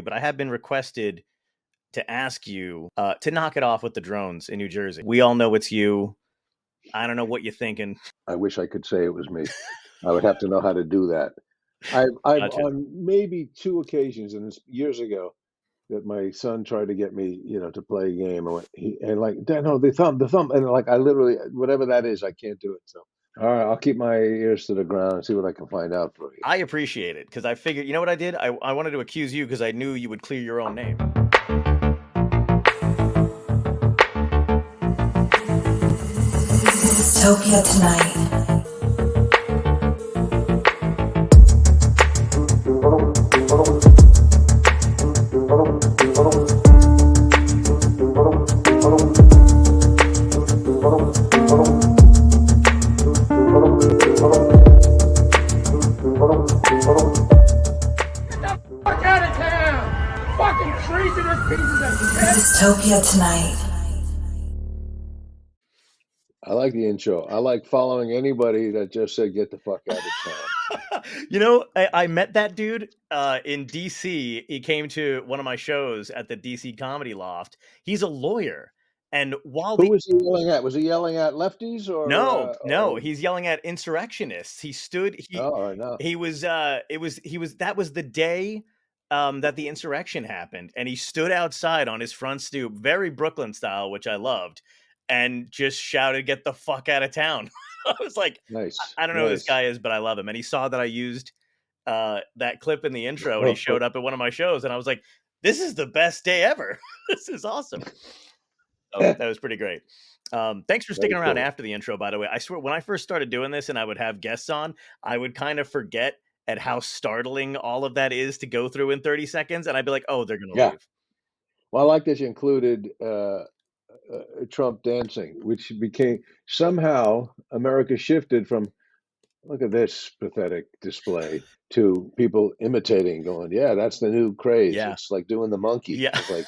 but I have been requested to ask you to knock it off with the drones in New Jersey. We all know it's you. I don't know what you're thinking. I wish I could say it was me. I would have to know how to do that. I've Gotcha. on maybe 2 occasions, and it's years ago, that my son tried to get me, to play a game, and like, Dad, no, the thumb, and like, I literally, whatever that is, I can't do it. So, all right, I'll keep my ears to the ground and see what I can find out for you. I appreciate it because I figured, you know what I did? I wanted to accuse you because I knew you would clear your own name. Dystopia Tonight. Dystopia Tonight. I like the intro. I like following anybody that just said, "Get the fuck out of town." I met that dude in DC. He came to one of my shows at the DC Comedy Loft. He's a lawyer. And while Who was he yelling at? Was he yelling at lefties no, or? he's yelling at insurrectionists. Oh, no. He was that was the day that the insurrection happened, and he stood outside on his front stoop, very Brooklyn style, which I loved, and just shouted, "Get the fuck out of town." I was like, Nice. I don't know who this Nice. guy is, but I love him. And he saw that I used that clip in the intro, and he showed up at one of my shows, and I was like, this is the best day ever. This is awesome. So that was pretty great. Thanks for sticking around after the intro, by the way. I swear, when I first started doing this and I would have guests on, I would kind of forget at how startling all of that is to go through in 30 seconds. And I'd be like, oh, they're going to leave. Well, I like that you included Trump dancing, which became somehow America shifted from, look at this pathetic display, to people imitating, going, yeah, that's the new craze. Yeah. It's like doing the monkey. Yeah. It's like,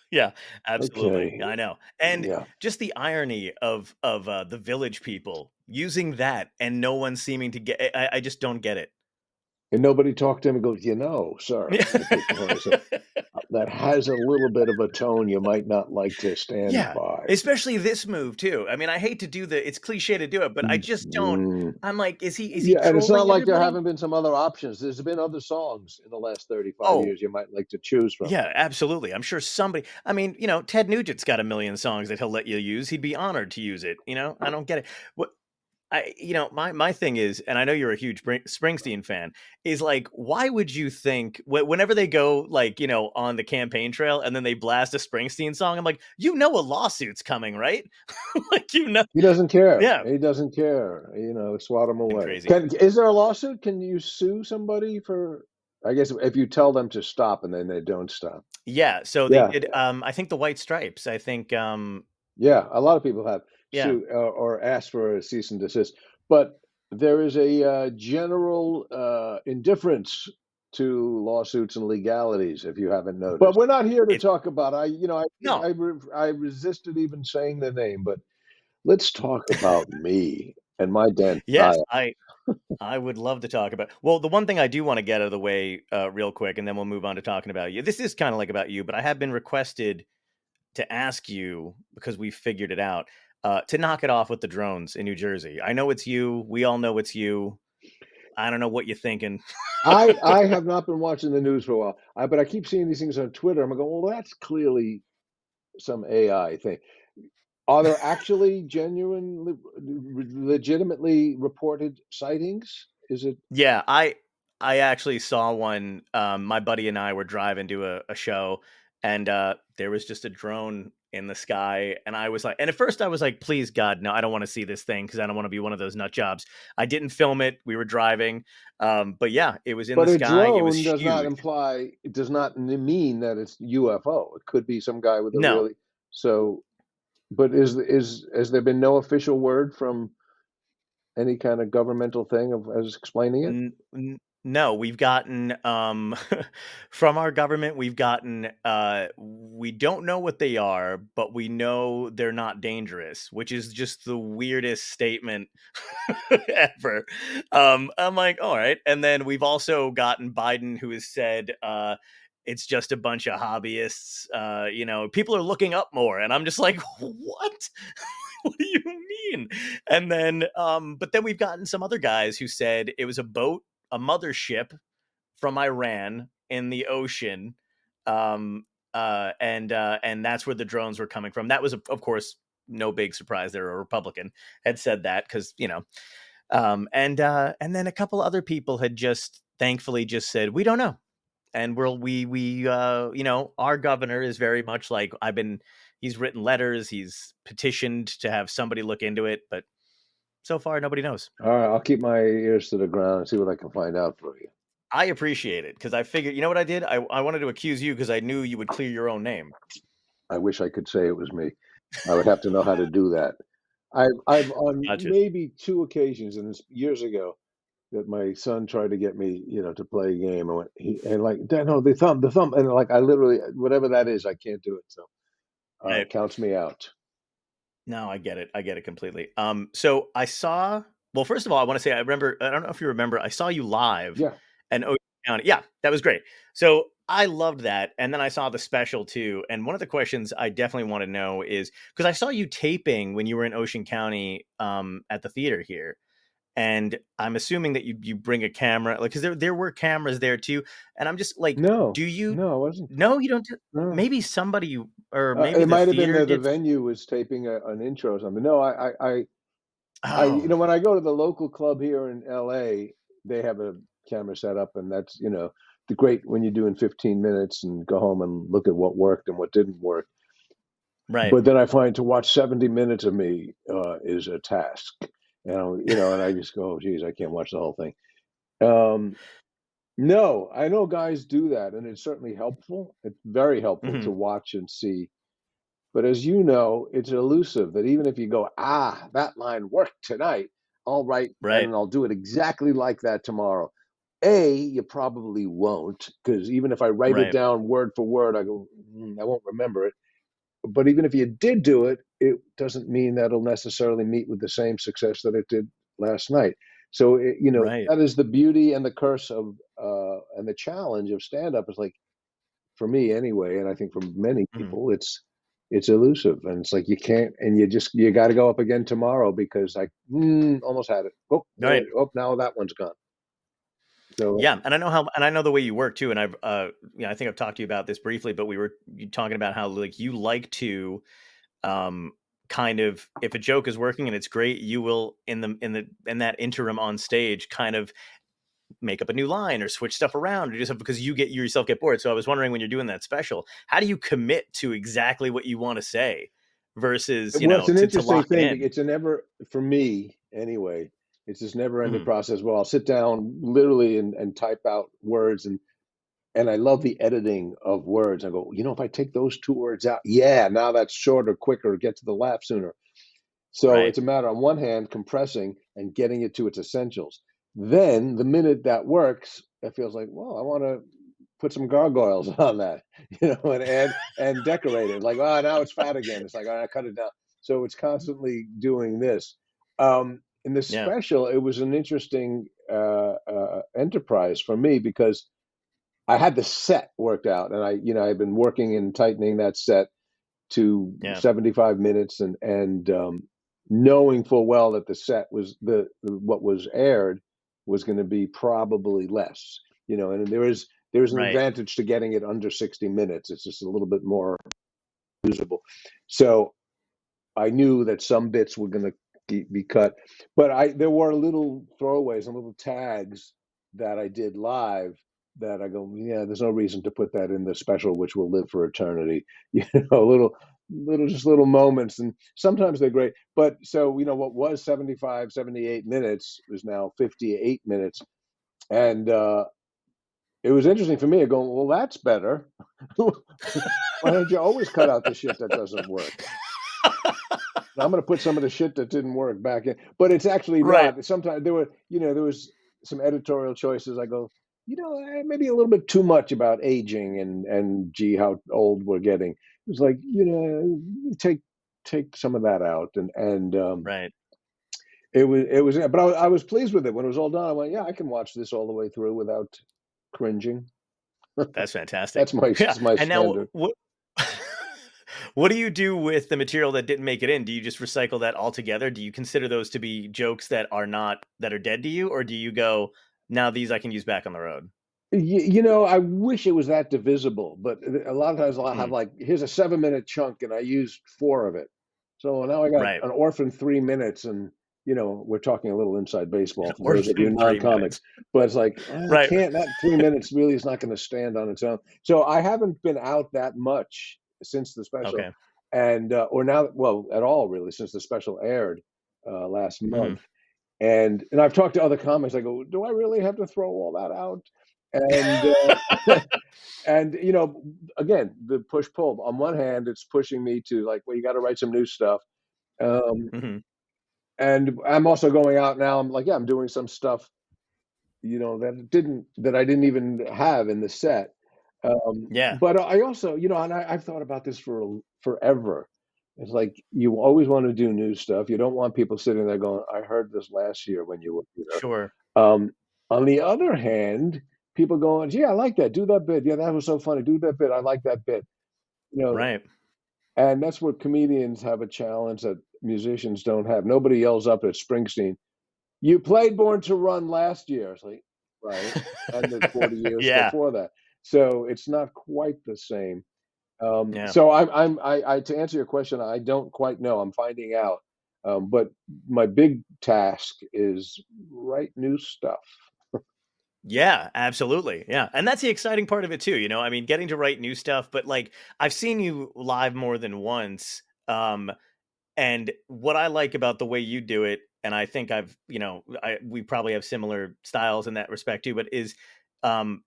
yeah, absolutely. okay. I know. And Yeah. just the irony of the Village People using that and no one seeming to get it. I just don't get it. And nobody talked to him and goes, sir, that has a little bit of a tone you might not like to stand by. Especially this move too. I mean, I hate to do it's cliche to do it, but I just don't. I'm like, is he and it's not like everybody? there haven't been some other options. There's been other songs in the last 35 years you might like to choose from. Yeah, absolutely. I'm sure somebody, I mean, Ted Nugent's got a million songs that he'll let you use. He'd be honored to use it. I don't get it. What my thing is, and I know you're a huge Springsteen fan, is like, why would you think whenever they go like, on the campaign trail and then they blast a Springsteen song, I'm like, a lawsuit's coming, right? Like, he doesn't care. Yeah. He doesn't care. Swat him away. Crazy. Is there a lawsuit? Can you sue somebody for, I guess, if you tell them to stop and then they don't stop? Yeah. So they did, I think the White Stripes, I think. Yeah, a lot of people have sued or asked for a cease and desist, but there is a general indifference to lawsuits and legalities, if you haven't noticed. But we're not here to talk about. I resisted even saying the name, but let's talk about me and my dent. Yes, I would love to talk about. Well, the one thing I do want to get out of the way real quick, and then we'll move on to talking about you. This is kind of like about you, but I have been requested to ask you, because we figured it out, to knock it off with the drones in New Jersey. I know it's you. We all know it's you. I don't know what you're thinking. I have not been watching the news for a while, but I keep seeing these things on Twitter. I'm going, well, that's clearly some AI thing. Are there actually genuine, legitimately reported sightings? Is it? Yeah, I actually saw one. My buddy and I were driving to a show, and there was just a drone in the sky, and I was like, and at first I was like, please God, no, I don't want to see this thing because I don't want to be one of those nut jobs. I didn't film it. We were driving, but yeah, it was in the sky. But a it drone does not mean that it's UFO. It could be some guy with a really so. But has there been no official word from any kind of governmental thing as explaining it? No, we've gotten from our government, we don't know what they are, but we know they're not dangerous, which is just the weirdest statement ever. I'm like, all right. And then we've also gotten Biden, who has said it's just a bunch of hobbyists. People are looking up more, and I'm just like, what? What do you mean? And then, but then we've gotten some other guys who said it was a boat, a mothership from Iran in the ocean, and that's where the drones were coming from. That was, of course, no big surprise. They're a Republican had said that because and then a couple other people had just thankfully just said we don't know, and our governor is very much like he's written letters, he's petitioned to have somebody look into it, but so far nobody knows. All right, I'll keep my ears to the ground and see what I can find out for you. I appreciate it because I figured, you know what I did? I wanted to accuse you because I knew you would clear your own name. I wish I could say it was me. I would have to know how to do that. I've on maybe 2 occasions, and it's years ago, that my son tried to get me, to play a game, and like, Dad, no, the thumb, and like I literally, whatever that is, I can't do it. So it counts me out. No, I get it completely. So I saw. Well, first of all, I want to say I don't know if you remember. I saw you live. Yeah. And Ocean County. Yeah, that was great. So I loved that. And then I saw the special too. And one of the questions I definitely want to know is because I saw you taping when you were in Ocean County at the theater here. And I'm assuming that you bring a camera, like, because there were cameras there too. And I'm just like, no, do you? No, it wasn't. No, you don't. No. Maybe somebody or maybe it might have been the venue was taping an intro or something. No, I when I go to the local club here in LA, they have a camera set up, and that's the great when you do in 15 minutes and go home and look at what worked and what didn't work. Right. But then I find to watch 70 minutes of me is a task. And I just go, oh, geez, I can't watch the whole thing. No, I know guys do that, and it's certainly helpful. It's very helpful to watch and see. But as you know, it's elusive that even if you go, that line worked tonight, I'll write and I'll do it exactly like that tomorrow. You probably won't, because even if I write it down word for word, I go, I won't remember it. But even if you did do it, it doesn't mean that'll necessarily meet with the same success that it did last night. So, that is the beauty and the curse of, and the challenge of stand-up is like, for me anyway, and I think for many people, it's elusive. And it's like, you can't, and you got to go up again tomorrow because I almost had it. Oh, now that one's gone. So, yeah, and I know the way you work too, and I've I think I've talked to you about this briefly, but we were talking about how like you like to kind of, if a joke is working and it's great, you will in that interim on stage kind of make up a new line or switch stuff around or do something because you yourself get bored. So I was wondering, when you're doing that special, how do you commit to exactly what you want to say versus it's an interesting thing. In? It's a never, for me anyway, it's this never-ending process where I'll sit down literally and type out words, and I love the editing of words. I go, if I take those 2 words out, now that's shorter, quicker, get to the laugh sooner. So it's a matter, on one hand, compressing and getting it to its essentials. Then the minute that works, it feels like, well, I want to put some gargoyles on that, and add and decorate it. Like, now it's fat again. It's like, I cut it down. So it's constantly doing this. In the special, it was an interesting enterprise for me because I had the set worked out, and I've been working and tightening that set to 75 minutes, and knowing full well that the set was what was aired was going to be probably less, and there's an advantage to getting it under 60 minutes. It's just a little bit more usable. So I knew that some bits were going to be cut, but there were little throwaways and little tags that I did live that I go, there's no reason to put that in the special, which will live for eternity. Little moments, and sometimes they're great. But so, what was 75, 78 minutes is now 58 minutes. And it was interesting for me. I go, well, that's better. Why don't you always cut out the shit that doesn't work? I'm going to put some of the shit that didn't work back in, but it's actually not. Sometimes there was some editorial choices. I go, maybe a little bit too much about aging and gee, how old we're getting. It was like, take some of that out, and it was, but I was pleased with it when it was all done. I went, I can watch this all the way through without cringing. That's fantastic. That's my Yeah. my And now standard. what do you do with the material that didn't make it in? Do you just recycle that altogether? Do you consider those to be jokes that are dead to you, or do you go, now these I can use back on the road? I wish it was that divisible, but a lot of times I'll have Mm, like, here's a 7-minute chunk, and I used 4 of it. So now I got right. an orphan 3 minutes, and we're talking a little inside baseball for those of you Orphan 3 minutes. non-comics, but it's like, I Right. can't. That 3 minutes really is not going to stand on its own. So I haven't been out that much since the special, Okay. and or now, well, at all really, since the special aired last Hmm. month. And I've talked to other comics. I go, do I really have to throw all that out? And and again, the push pull. On one hand, it's pushing me to like, well, you got to write some new stuff. Um, Hmm. and I'm also going out now. I'm like, yeah, I'm doing some stuff, that I didn't even have in the set. Yeah. But I also, and I've thought about this for forever. It's like you always want to do new stuff. You don't want people sitting there going, "I heard this last year when you were here." Sure. On the other hand, people going, "Yeah, I like that. Do that bit. Yeah, that was so funny. Do that bit. I like that bit." You know, Right. and that's what comedians have a challenge that musicians don't have. Nobody yells up at Springsteen, "You played Born to Run last year." It's like, right, and the 40 years Yeah. before that. So it's not quite the same. Yeah. So I to answer your question, I don't quite know. I'm finding out. But my big task is write new stuff. Yeah, absolutely. Yeah. And that's the exciting part of it too, I mean, getting to write new stuff, but like I've seen you live more than once. And what I like about the way you do it, and I think we probably have similar styles in that respect too, but is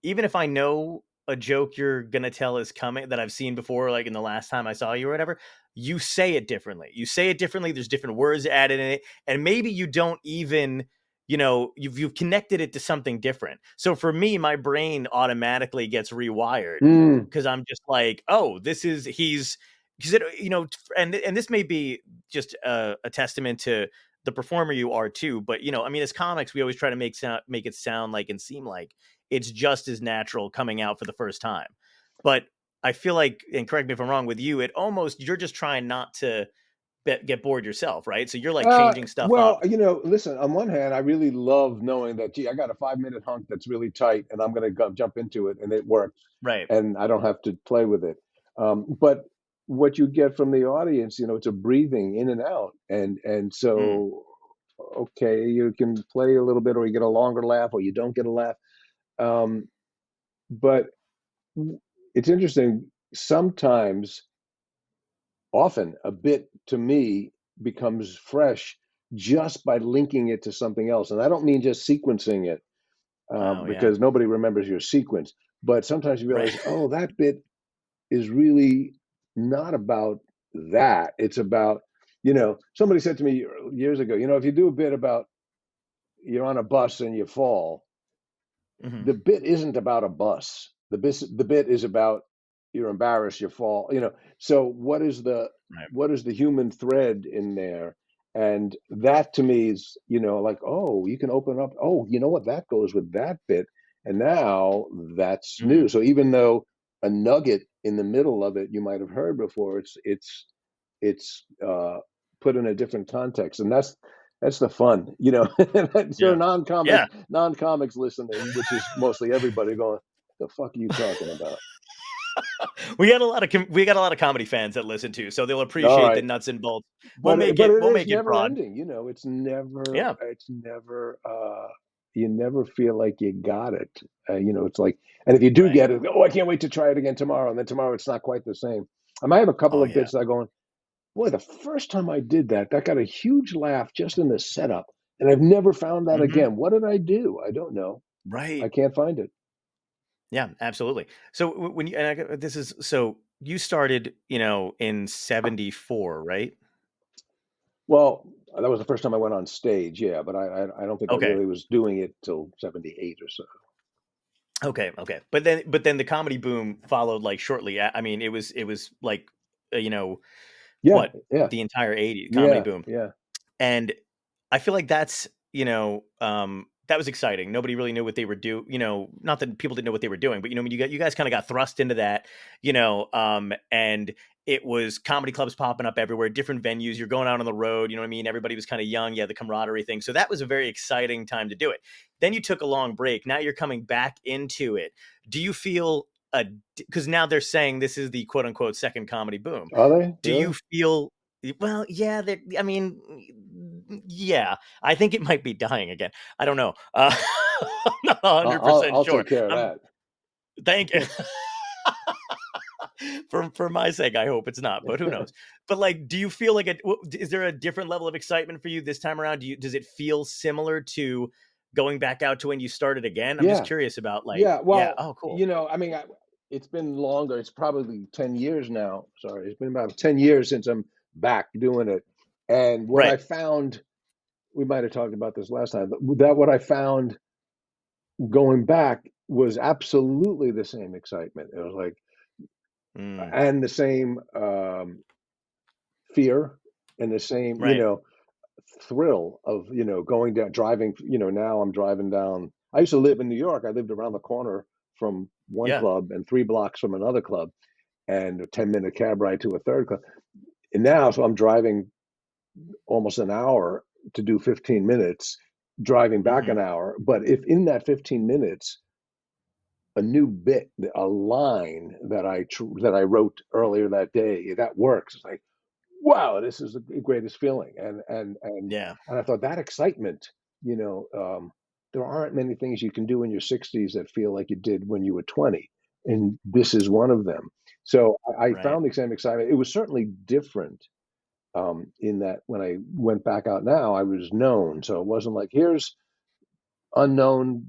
even if I know a joke you're gonna tell is coming that I've seen before, like in the last time I saw you or whatever, you say it differently. You say it differently. There's different words added in it, and maybe you don't even, you've connected it to something different. So for me, my brain automatically gets rewired Mm, because I'm just like, oh, he's because it, and this may be just a testament to the performer you are too, but I mean, as comics, we always try to make it sound like and seem like it's just as natural coming out for the first time. But I feel like, and correct me if I'm wrong, with you, you're just trying not to get bored yourself, right? So you're like changing stuff well, up. listen, on one hand, I really love knowing that, gee, I got a 5-minute hunk that's really tight, and I'm going to go jump into it, and it works, Right. and I don't have to play with it. But what you get from the audience, it's a breathing in and out, and Mm, so okay, you can play a little bit, or you get a longer laugh, or you don't get a laugh. Um, but it's interesting. Sometimes, often, a bit to me becomes fresh just by linking it to something else. And I don't mean just sequencing it, wow. Yeah. because nobody remembers your sequence. But sometimes you Right. realize, oh, that bit is really not about that. It's about, somebody said to me years ago, if you do a bit about you're on a bus and you fall, Hmm. the bit isn't about a bus. The bit is about you're embarrassed, you fall. So Right. what is the human thread in there? And that to me is, like, oh, you can open up. Oh, you know what? That goes with that bit, and now that's Hmm. new. So even though a nugget in the middle of it you might have heard before, it's put in a different context, and that's the fun. So Yeah. Yeah. non-comics listening, which is mostly everybody, going, the fuck are you talking about? We got a lot of comedy fans that listen to, so they'll All appreciate the right. nuts and bolts. But it We'll is make it never broad. ending. Yeah. It's never you never feel like you got it. It's like, and if you do Right. get it, oh, I can't wait to try it again tomorrow. And then tomorrow it's not quite the same. I might have a couple Oh of yeah. bits that are going, boy, the first time I did that, that got a huge laugh just in the setup. And I've never found that Hmm. again. What did I do? I don't know. I Right. can't find it. Yeah, absolutely. So when you and this is so you started, in 74, right? Well, that was the first time I went on stage, yeah, but I don't think I Okay. really was doing it till 78 or so. Okay. Okay. But then the comedy boom followed like shortly. I mean, it was like Yeah, what, yeah, the entire 80s comedy yeah, boom. yeah. And I feel like that's, that was exciting. Nobody really knew what they were doing. Not that people didn't know what they were doing, but you guys kind of got thrust into that. And it was comedy clubs popping up everywhere, different venues. You're going out on the road. You know what I mean? Everybody was kind of young. Yeah, the camaraderie thing. So that was a very exciting time to do it. Then you took a long break. Now you're coming back into it. Do you feel because now they're saying this is the quote unquote second comedy boom? Are they? Do you feel? Well, yeah. I mean, yeah. I think it might be dying again. I don't know. I'm not 100% I'll sure. take care of that. Thank you. For my sake, I hope it's not, but who knows? But like, do you feel like is there a different level of excitement for you this time around? Does it feel similar to going back out to when you started again? I'm just curious about well, cool. I mean, it's been longer. It's probably 10 years now. Sorry, it's been about 10 years since I'm back doing it. And what I found, we might have talked about this last time, but what I found going back was absolutely the same excitement. It was like, and the same fear and the same, thrill of, going down, driving, now I'm driving down. I used to live in New York. I lived around the corner from one club and 3 blocks from another club and a 10-minute cab ride to a third club. And now, so I'm driving almost an hour to do 15 minutes, driving back an hour. But if in that 15 minutes, a new bit, a line that I wrote earlier that day, that works. It's like, wow, this is the greatest feeling. And I thought that excitement, there aren't many things you can do in your 60s that feel like you did when you were 20. And this is one of them. So I found the same excitement. It was certainly different in that when I went back out now, I was known. So it wasn't like, here's unknown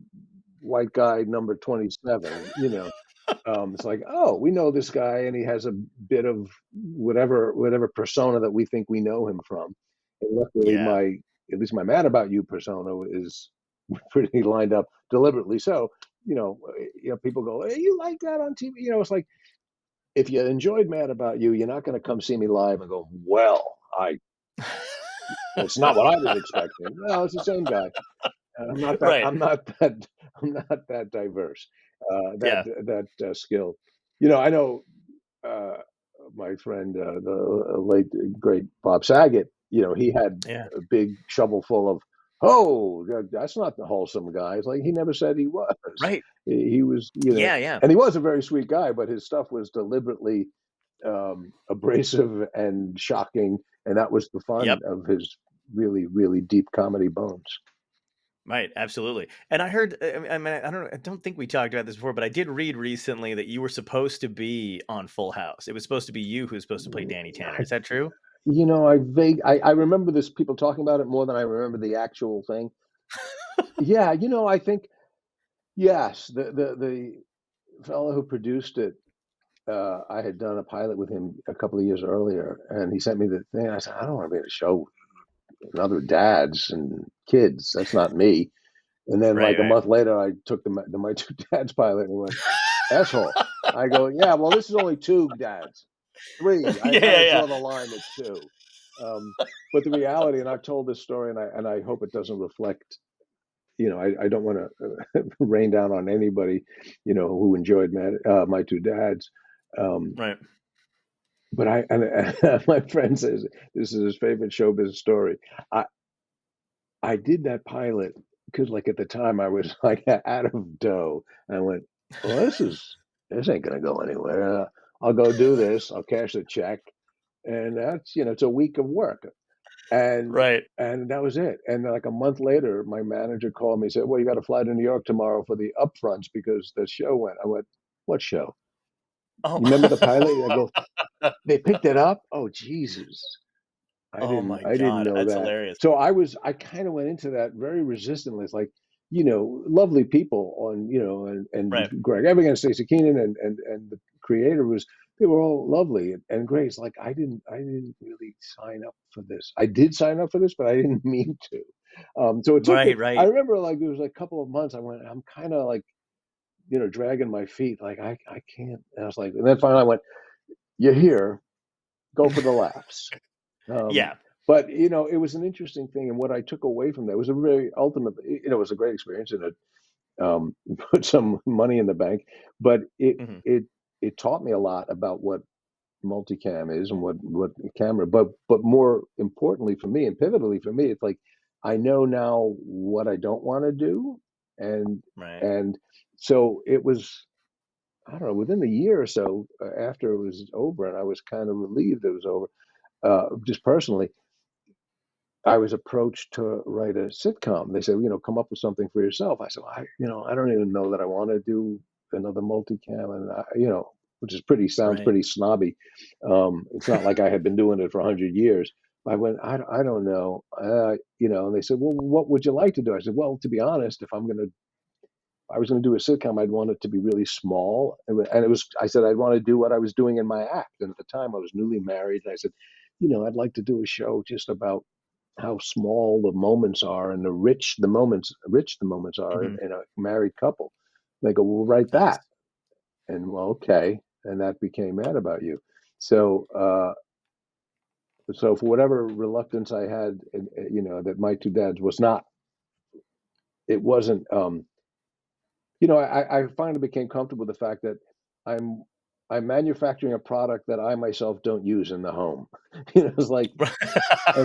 white guy number 27, it's like, oh, we know this guy and he has a bit of whatever persona that we think we know him from. And luckily at least my Mad About You persona is pretty lined up deliberately. So, people go, hey, you like that on TV? It's like, if you enjoyed Mad About You, you're not going to come see me live and go, well, it's not what I was expecting. No, it's the same guy. I'm not that. I'm not that. I'm not that diverse. That skilled. I know my friend, the late great Bob Saget. He had a big shovel full of. Oh, that's not the wholesome guy. It's like he never said he was. Right. He was. And he was a very sweet guy, but his stuff was deliberately abrasive and shocking, and that was the fun of his really, really deep comedy bones. Right, absolutely. And I heard, I don't think we talked about this before, but I did read recently that you were supposed to be on Full House. It was supposed to be you who was supposed to play Danny Tanner. Is that true? I remember this, people talking about it more than I remember the actual thing. Yeah, I think, yes, the fellow who produced it, I had done a pilot with him a couple of years earlier, and he sent me the thing. I said, I don't want to be in a show with other dads and kids. That's not me. And then a month later, I took the My Two Dads pilot and he went, asshole. I go, yeah, well, this is only 2 dads. 3. I draw the line at 2. But the reality, and I've told this story, and I hope it doesn't reflect, I don't want to rain down on anybody, who enjoyed My Two Dads. Right. But my friend says this is his favorite showbiz story. I did that pilot because, like, at the time I was like out of dough, and I went, well, this ain't gonna go anywhere. I'll go do this. I'll cash the check, and that's it's a week of work, and that was it. And like a month later, my manager called me and said, well, you got to fly to New York tomorrow for the upfronts because the show went. I went, what show? Oh, you remember the pilot? I go, they picked it up. Oh, Jesus. I didn't know that's that. Hilarious. So I kind of went into that very resistantly. It's like, lovely people on, and Greg Evigan and Stacey Keenan and the creator they were all lovely and great. It's like, I didn't really sign up for this. I did sign up for this, but I didn't mean to. So it took I remember like, it was like a couple of months. I went, I'm kind of like, dragging my feet. Like, I can't. And I was like, and then finally I went, you're here, go for the laughs. But it was an interesting thing, and what I took away from that was a very it was a great experience, and it put some money in the bank. But Hmm. it taught me a lot about what multicam is and what camera. But more importantly for me, and pivotally for me, it's like I know now what I don't want to do, and Right. and so it was. I don't know, within a year or so after it was over, and I was kind of relieved it was over, just personally, I was approached to write a sitcom. They said, come up with something for yourself. I said, I don't even know that I want to do another multicam, and which is sounds Right. pretty snobby. It's not like I had been doing it for 100 years. I went, I don't know, and they said, well, what would you like to do? I said, well, to be honest, if I was going to do a sitcom, I'd want it to be really small, and it was. I said I'd want to do what I was doing in my act, and at the time I was newly married. And I said, I'd like to do a show just about how small the moments are and rich the moments are Hmm. in a married couple. They go, well, write Nice. that, and well, okay, and that became Mad About You. So, so for whatever reluctance I had, that My Two Dads was not, it wasn't. I finally became comfortable with the fact that I'm I'm manufacturing a product that I myself don't use in the home. It's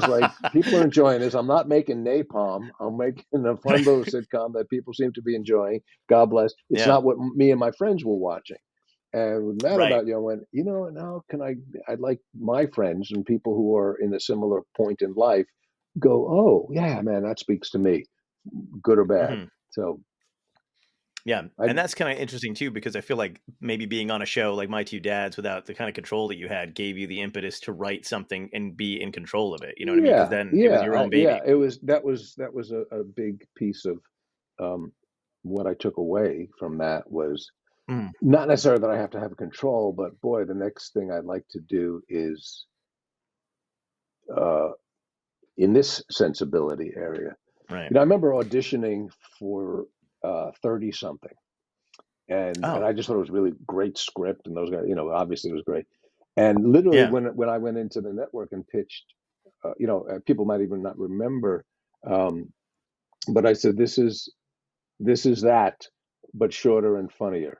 like people are enjoying this. I'm not making napalm. I'm making a fun little sitcom that people seem to be enjoying. God bless. It's Yeah. not what me and my friends were watching. And with Mad Right. About You, I went, now I'd like my friends and people who are in a similar point in life go, oh yeah, man, that speaks to me, good or bad. Hmm. So Yeah, I and that's kind of interesting too, because I feel like maybe being on a show like My Two Dads without the kind of control that you had gave you the impetus to write something and be in control of it. You know what I mean? Because Yeah, then it was yeah, your own yeah. baby. That was a big piece of um, what I took away from that was Mm, not necessarily that I have to have control, but boy, the next thing I'd like to do is uh, in this sensibility area. right. I remember auditioning for 30 something, and Oh, I just thought it was really great script, and those guys, obviously it was great. And literally, yeah. when I went into the network and pitched, people might even not remember. Um, but I said, this is that, but shorter and funnier.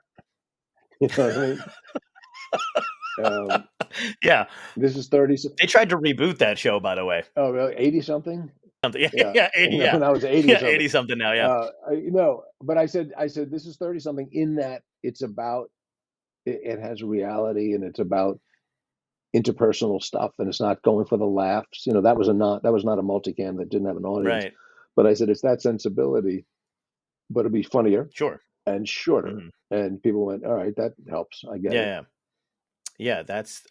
You know what I mean? Um, Yeah. this is 30. They tried to reboot that show, by the way. Oh, really? 80 something? Something. Yeah. Yeah. Yeah. 80. Yeah. When I was 80 Yeah. something. 80 something now. Yeah. But I said, this is 30 something in that it's about, it has reality and it's about interpersonal stuff and it's not going for the laughs. That was not a multicam that didn't have an audience. Right. But I said, it's that sensibility, but it'll be funnier Sure. and shorter. Hmm. And people went, all right, that helps. I get Yeah. it. Yeah. Yeah, that's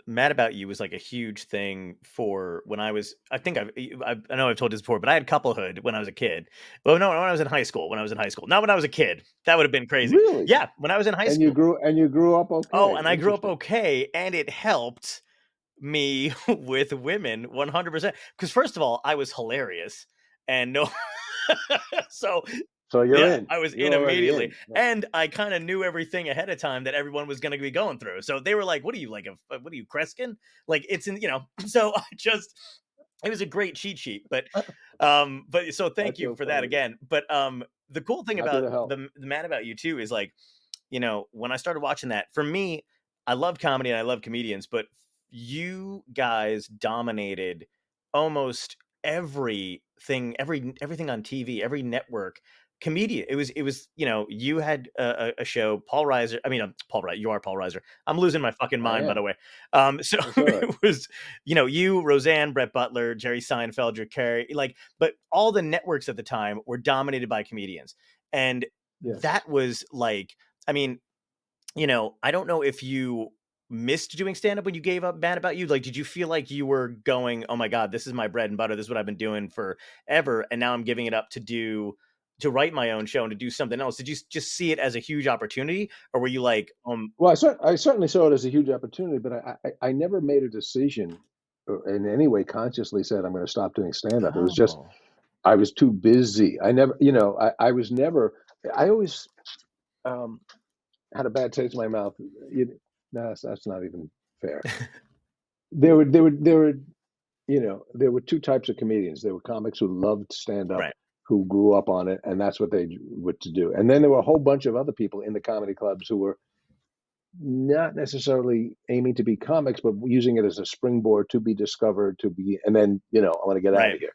Mad About You was like a huge thing for when I was. I think I know I've told this before, but I had couplehood when I was a kid. Well, no, when I was in high school. When I was in high school, not when I was a kid. That would have been crazy. Really? Yeah, when I was in high And you school. grew up Oh, okay. and I grew up Interesting. okay, and it helped me with women 100%. Because first of all, I was hilarious, and no, so So you're yeah, in. I was You're in already immediately, in. and I kind of knew everything ahead of time that everyone was going to be going through. So they were like, "What are you like? What are you Kreskin? Like it's in So I just, it was a great cheat sheet. But so thank That's you so for that funny. again. But the cool thing Happy about to help. the Man About You too is like, when I started watching that, for me, I love comedy and I love comedians, but you guys dominated almost everything on TV, every network comedian. It was you had a show, Paul Reiser. I mean, Paul Reiser. You are Paul Reiser. I'm losing my fucking I mind, by am. the way. So That's all right. it was you, Roseanne, Brett Butler, Jerry Seinfeld, Drew Carey, but all the networks at the time were dominated by comedians, and Yes. that was like, I mean, I don't know if you missed doing stand up when you gave up Mad About You. Like, did you feel like you were going, oh my God, this is my bread and butter. This is what I've been doing forever. And now I'm giving it up to write my own show and to do something else. Did you just see it as a huge opportunity? Or were you like, Well, I certainly saw it as a huge opportunity, but I never made a decision or in any way consciously said I'm going to stop doing stand up. It was just oh, I was too busy. I never, I was never. I always um, had a bad taste in my mouth. No, that's not even fair. There were there were two types of comedians. There were comics who loved stand-up, Right. who grew up on it, and that's what they were to do. And then there were a whole bunch of other people in the comedy clubs who were not necessarily aiming to be comics, but using it as a springboard to be discovered, and then, I want to get out Right. of here.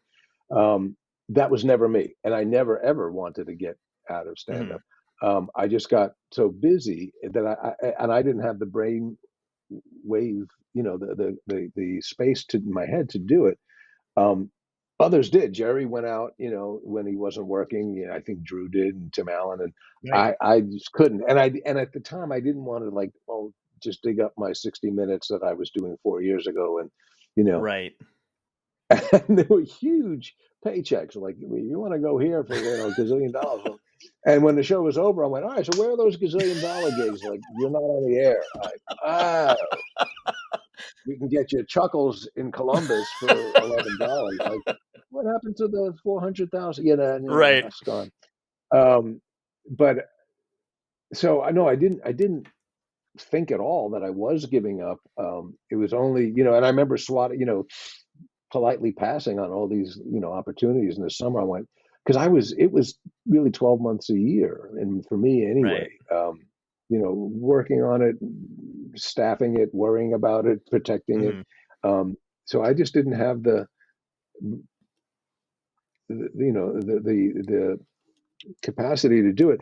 That was never me. And I never, ever wanted to get out of stand-up. I just got so busy that I didn't have the brain wave, the space to my head to do it. Others did. Jerry went out, when he wasn't working. I think Drew did, and Tim Allen, and Right. I just couldn't. And at the time I didn't want to just dig up my 60 minutes that I was doing 4 years ago, and Right. and they were huge paychecks. Like, you want to go here for $1 gazillion. And when the show was over, I went, all right, so where are those $gazillion gigs? Like, you're not on the air. We can get you Chuckles in Columbus for $11. Like, what happened to the 400,000? Right. That's gone. But so I know I didn't think at all that I was giving up. It was only, and I remember politely passing on all these, opportunities in the summer. I went, because it was really 12 months a year. And for me anyway, working on it, staffing it, worrying about it, protecting it. So I just didn't have the capacity to do it.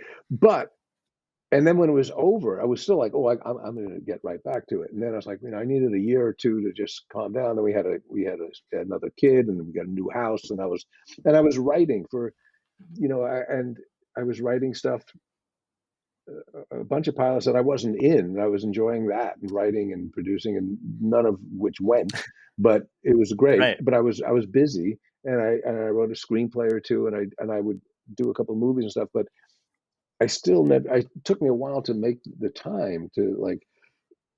And then when it was over, I was still like, I'm going to get right back to it. And then I was like, I needed a year or two to just calm down. Then we had another kid, and we got a new house, and I was writing for, I was writing stuff, a bunch of pilots that I wasn't in, and I was enjoying that and writing and producing, and none of which went, but it was great. Right. But I was busy, and I wrote a screenplay or two, and I would do a couple of movies and stuff, but I still never. It took me a while to make the time to, like,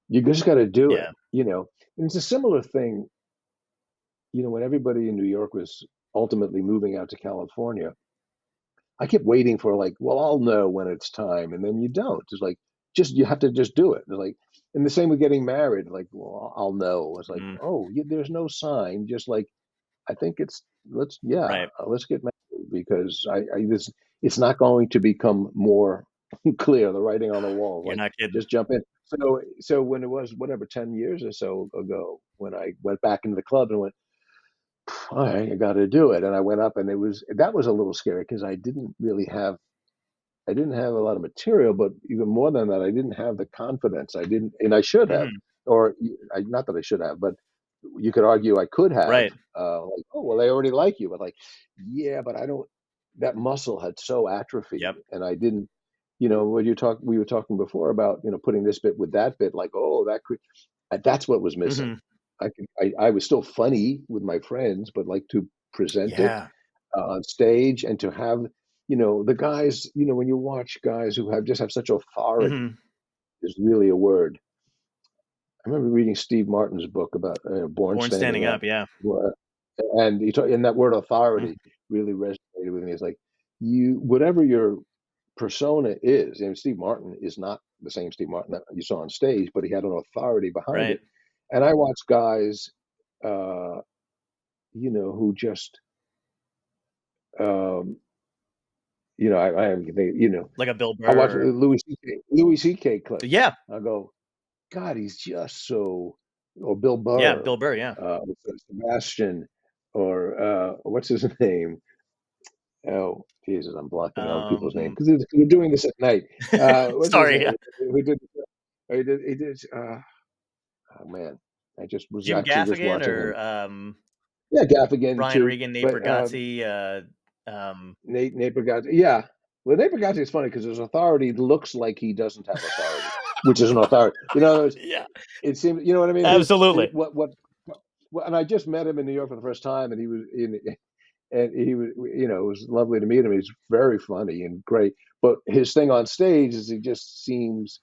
you just got to do it, And it's a similar thing, when everybody in New York was ultimately moving out to California. I kept waiting for, like, well, I'll know when it's time, and then you don't. It's like, you have to just do it. It's like, and the same with getting married. Like, well, I'll know. It's like, oh, there's no sign. Just like, I think let's get married, because it's not going to become more clear, the writing on the wall. You're Like, not kidding. just jump in. So when it was, whatever, 10 years or so ago, when I went back into the club and went, all right, I got to do it. And I went up, and that was a little scary, because I didn't have a lot of material, but even more than that, I didn't have the confidence. And I should have, or not that I should have, but you could argue I could have. Right. Like, oh, well, they already like you, but like, yeah, but I don't. That muscle had so atrophied, and I didn't. When we were talking before about putting this bit with that bit, like, oh, that's what was missing. I was still funny with my friends, but like to present it on stage, and to have the guys, when you watch guys who have such authority, is really a word. I remember reading Steve Martin's book about Born Standing Up. And and that word authority really resonated with me. It's like, whatever your persona is, and Steve Martin is not the same Steve Martin that you saw on stage, but he had an authority behind it. And I watch guys, who just, like a Bill Burr. I watch Louis C.K. clips. Yeah. I go, God, he's just so. Or Bill Burr. Yeah, Bill Burr. Yeah. Sebastian, or what's his name? Oh, Jesus, I'm blocking out people's names, because we're doing this at night. Sorry. He did. Oh man, I just was Jim actually just Gaffigan, watching or him. Yeah, Gaffigan, Brian too, Regan, Nate Bargatze. Nate Bargatze. Yeah. Well, Nate Bargatze is funny, because his authority looks like he doesn't have authority, which is an authority. It seems, you know what I mean? Absolutely. And I just met him in New York for the first time, and he was it was lovely to meet him. He's very funny and great. But his thing on stage is, he just seems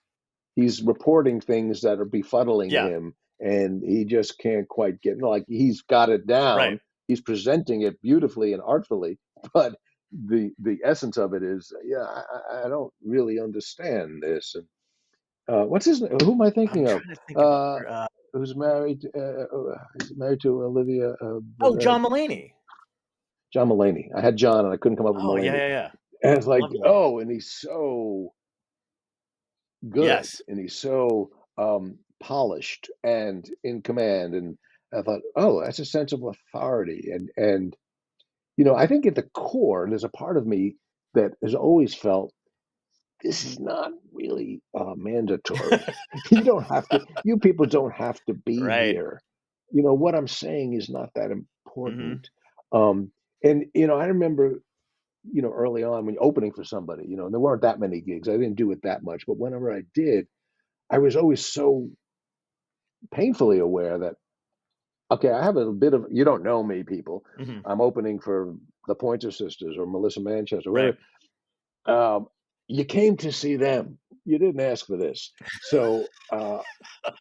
he's reporting things that are befuddling him, and he just can't quite get, like, he's got it down. Right. He's presenting it beautifully and artfully, but the essence of it is, I don't really understand this. And what's his name? Who am I thinking of? who's married to Olivia. John Mulaney. John Mulaney. I had John, and I couldn't come up with Mulaney. Yeah. And it's like, Love Mulaney. oh, and he's so good, Yes. and he's so polished and in command. And I thought, oh, that's a sense of authority. And I think at the core, there's a part of me that has always felt this is not really mandatory. You don't have to. You people don't have to be Right. here. What I'm saying is not that important. And I remember, early on when opening for somebody, and there weren't that many gigs. I didn't do it that much, but whenever I did, I was always so painfully aware that, okay, I have a bit of, you don't know me, people. I'm opening for the Pointer Sisters or Melissa Manchester, whatever. Right. You came to see them. You didn't ask for this. So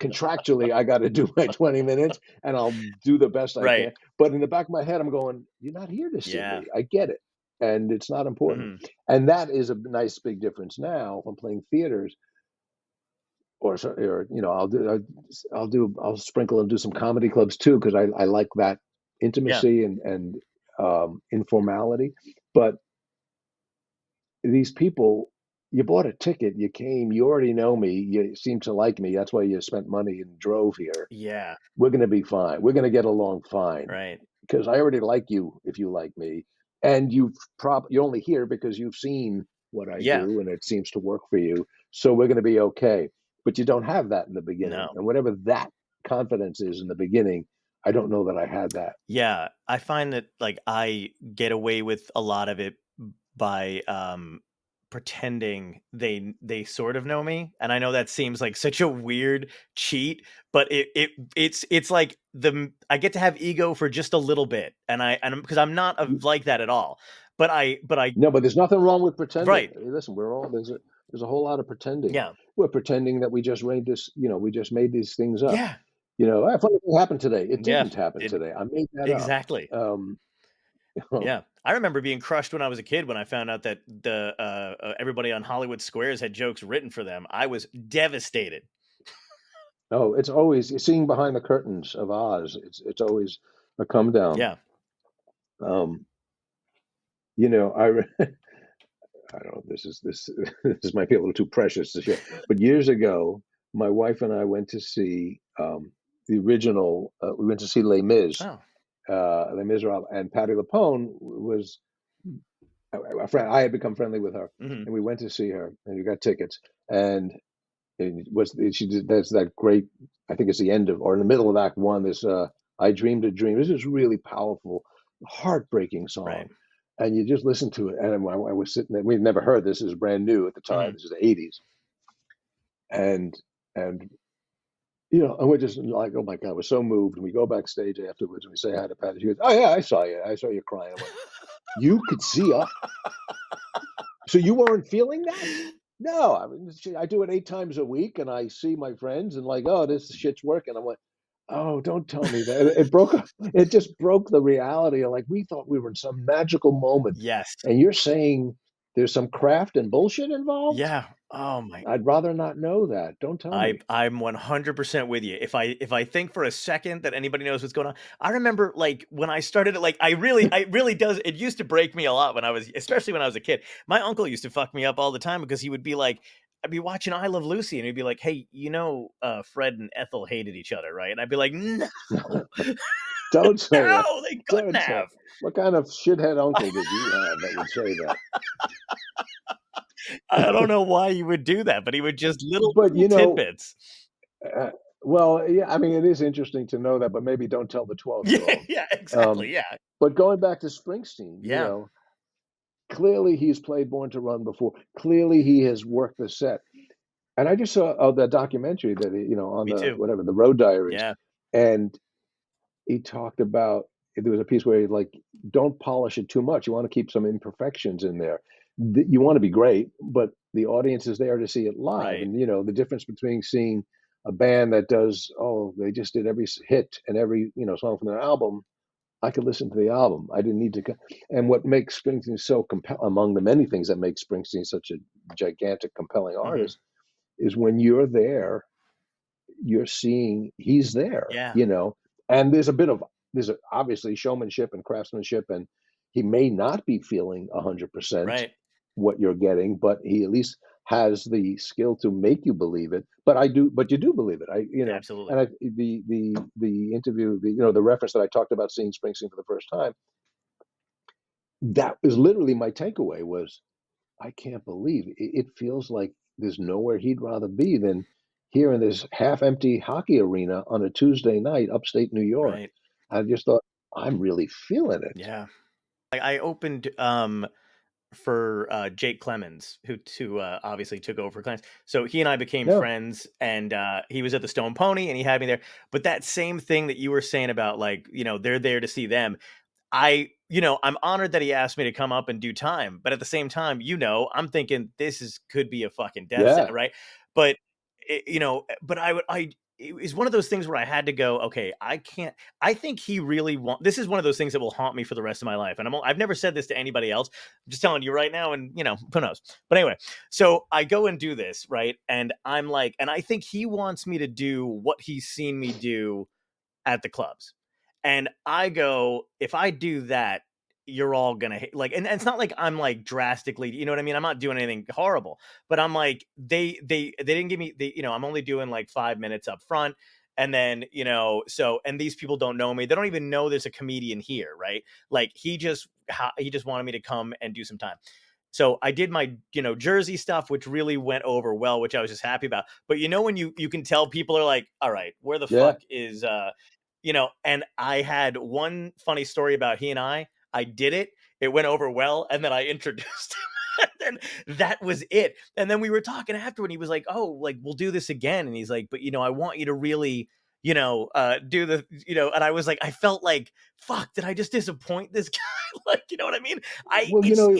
contractually, I got to do my 20 minutes, and I'll do the best I can. But in the back of my head, I'm going, you're not here to see me. I get it. And it's not important. And that is a nice big difference now when playing theaters. Or I'll sprinkle and do some comedy clubs too, because I like that intimacy and informality. But these people, you bought a ticket, you came, you already know me, you seem to like me. That's why you spent money and drove here. Yeah. We're going to be fine. We're going to get along fine. Right. Because I already like you if you like me. And you're only here because you've seen what I do and it seems to work for you. So we're going to be okay. But you don't have that in the beginning. No. And whatever that confidence is in the beginning, I don't know that I had that. Yeah. I find that like I get away with a lot of it by pretending they sort of know me. And I know that seems like such a weird cheat, but it's like I get to have ego for just a little bit. And because I'm not like that at all. But no, but there's nothing wrong with pretending. Right. Listen, there's a whole lot of pretending. Yeah. We're pretending that we just made this, we just made these things up. Yeah. Funny thing happened today. It didn't happen today. I made that exactly. up. Yeah, I remember being crushed when I was a kid when I found out that everybody on Hollywood Squares had jokes written for them. I was devastated. Oh, it's always seeing behind the curtains of Oz. It's always a come down. Yeah. I don't know. This might be a little too precious to share, but years ago, my wife and I went to see the original. We went to see Les Mis. Oh. Les Miserables, and Patti Lupone was a friend. I had become friendly with her, and we went to see her, and we got tickets. And she did that's that great. I think it's the end of or in the middle of Act One. This I Dreamed a Dream. This is really powerful, heartbreaking song. Right. And you just listen to it, and I was sitting there. We'd never heard this. It was brand new at the time. This is the '80s, and and we're just like, oh my God, we're so moved. And we go backstage afterwards and we say hi to Patty. She goes, oh yeah, I saw you crying. I'm like, you could see us? So you weren't feeling that? No, I mean, I do it 8 times a week, and I see my friends and like, oh, this shit's working. I'm like, oh, don't tell me that. It just broke the reality of like, we thought we were in some magical moment. Yes. And you're saying there's some craft and bullshit involved? Yeah. Oh my. I'd rather not know that. Don't tell me. I'm 100% with you. If I think for a second that anybody knows what's going on, I remember like when I started it, like I really does. It used to break me a lot especially when I was a kid. My uncle used to fuck me up all the time because he would be like, I'd be watching I Love Lucy and he'd be like, hey, Fred and Ethel hated each other, right? And I'd be like, no. Don't say that. No, they couldn't have. What kind of shithead uncle did you have that would say that? I don't know why you would do that, but he would just little tidbits. Well, yeah, I mean, it is interesting to know that, but maybe don't tell the 12-year-old. Yeah, exactly, yeah. But going back to Springsteen, clearly he's played Born to Run before. Clearly he has worked the set. And I just saw the documentary that, on the Road Diaries. Yeah. And he talked about, there was a piece where he like, don't polish it too much. You want to keep some imperfections in there. You want to be great, but the audience is there to see it live. Right. And, the difference between seeing a band that does, they just did every hit and every, song from their album. I could listen to the album. I didn't need to. And what makes Springsteen so compelling, among the many things that make Springsteen such a gigantic, compelling artist, is when you're there, you're seeing he's there, Yeah. and there's obviously showmanship and craftsmanship, and he may not be feeling 100% Right. what you're getting, but he at least has the skill to make you believe it. But you do believe it. Absolutely. And the interview, the reference that I talked about seeing Springsteen for the first time, that was literally my takeaway was, I can't believe it feels like there's nowhere he'd rather be than here in this half-empty hockey arena on a Tuesday night, upstate New York. Right. I just thought, I'm really feeling it. Yeah. I opened for Jake Clemens, who obviously took over for Clemens. So he and I became friends, and he was at the Stone Pony, and he had me there. But that same thing that you were saying about, like, they're there to see them. I'm honored that he asked me to come up and do time, but at the same time, I'm thinking this could be a fucking death sentence, right? But it was one of those things where I had to go, okay, I think he really this is one of those things that will haunt me for the rest of my life. And I've never said this to anybody else. I'm just telling you right now, and who knows? But anyway, so I go and do this, right? And I'm like, and I think he wants me to do what he's seen me do at the clubs. And I go, if I do that, you're all gonna hate, like, and it's not like I'm like drastically, you know what I mean? I'm not doing anything horrible, but I'm like, they didn't give me I'm only doing like 5 minutes up front. And then, and these people don't know me. They don't even know there's a comedian here, right? Like he just wanted me to come and do some time. So I did my, Jersey stuff, which really went over well, which I was just happy about. But when you can tell people are like, all right, where the fuck is, and I had one funny story about he and I did it. It went over well. And then I introduced him. And that was it. And then we were talking afterward. And he was like, oh, like, we'll do this again. And he's like, but, I want you to really, do the, and I was like, I felt like, fuck, did I just disappoint this guy? Like, you know what I mean?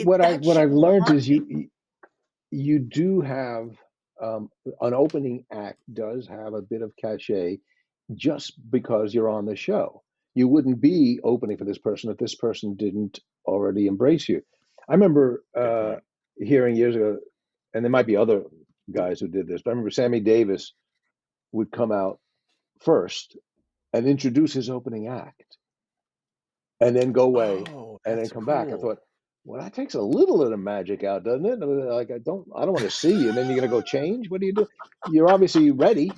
What I've learned is you do have, an opening act does have a bit of cachet just because you're on the show. You wouldn't be opening for this person if this person didn't already embrace you. I remember hearing years ago, and there might be other guys who did this, but I remember Sammy Davis would come out first and introduce his opening act and then go away and then come back. I thought, well, that takes a little of the magic out, doesn't it? Like, I don't want to see you, and then you're gonna go change. What do you do? You're obviously ready,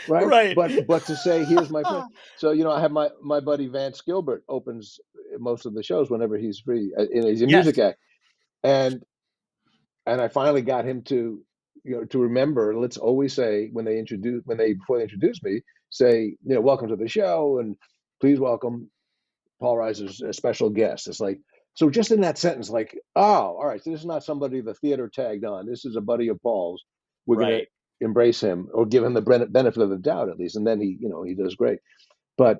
right? But to say, here's my friend. So I have my buddy Vance Gilbert opens most of the shows whenever he's free. He's a music act, and I finally got him to to remember. Let's always say before they introduce me, say, welcome to the show, and please welcome Paul Reiser's a special guest. It's like, so just in that sentence, like, oh, all right, so this is not somebody the theater tagged on. This is a buddy of Paul's. We're going to embrace him or give him the benefit of the doubt at least. And then he does great. But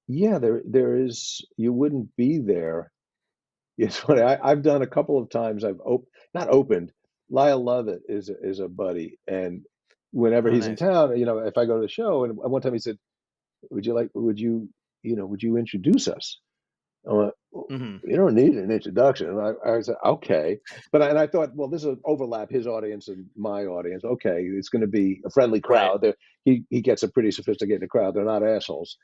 there is, you wouldn't be there. It's funny. I've done a couple of times. I've not opened. Lyle Lovett is a buddy. And whenever he's in town, if I go to the show, and one time he said, would you introduce us? I went, you don't need an introduction. And I said, okay. But I thought, well, this will overlap his audience and my audience. Okay, it's going to be a friendly crowd. He gets a pretty sophisticated crowd. They're not assholes.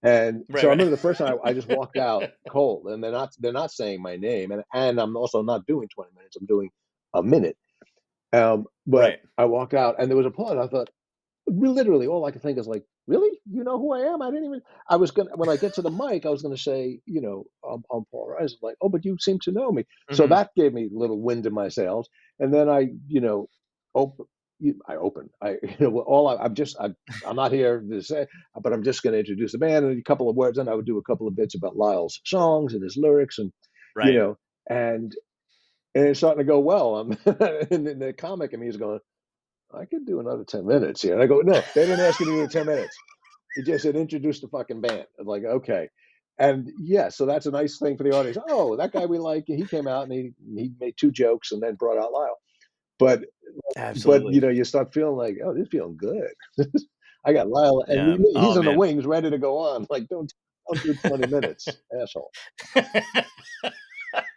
And so I remember the first time I just walked out cold, and they're not saying my name, and I'm also not doing 20 minutes. I'm doing a minute. But I walked out, and there was applause. I thought, literally, all I could think is like, really? You know who I am? I was going to, when I get to the mic, I was going to say, I'm Paul Reiser. Like, oh, but you seem to know me. So that gave me a little wind in my sails. And then I opened. I'm not here to say, but I'm just going to introduce the band and a couple of words. And I would do a couple of bits about Lyle's songs and his lyrics and, and it's starting to go well. And the comic in me is going, I could do another 10 minutes here. And I go, no, they didn't ask you to do 10 minutes. He just said, introduce the fucking band. I'm like, okay. And so that's a nice thing for the audience. Oh, that guy we like, he came out and he made 2 jokes and then brought out Lyle. But you start feeling like, oh, this is feeling good. I got Lyle, and he's in the wings, ready to go on. Like, don't do 20 minutes, asshole.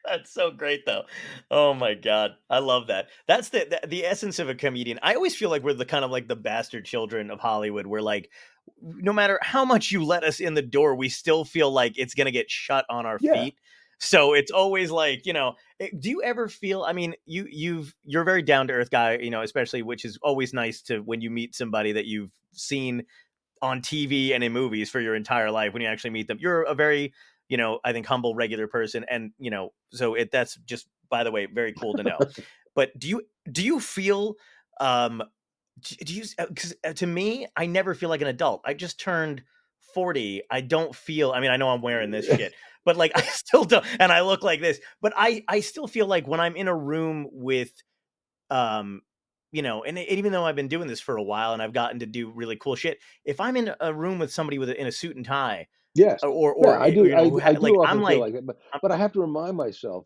That's so great, though. Oh my god, I love that. That's the essence of a comedian. I always feel like we're the kind of like the bastard children of Hollywood. We're like, no matter how much you let us in the door, we still feel like it's gonna get shut on our Yeah. feet. So it's always like, do you ever feel? I mean, you're a very down to earth guy, especially, which is always nice to when you meet somebody that you've seen on TV and in movies for your entire life. When you actually meet them, you're a very, I think, humble, regular person, and so that's just, by the way, very cool to know. But do you feel, do you, because to me, I never feel like an adult. I just turned 40. I don't feel, I mean, I know I'm wearing this shit, but like I still don't, and I look like this, but I still feel like when I'm in a room with, um and even though I've been doing this for a while and I've gotten to do really cool shit, if I'm in a room with somebody in a suit and tie, Yes. Yeah, or I do. I I like do I'm often feel like, like that, I'm, but I have to remind myself,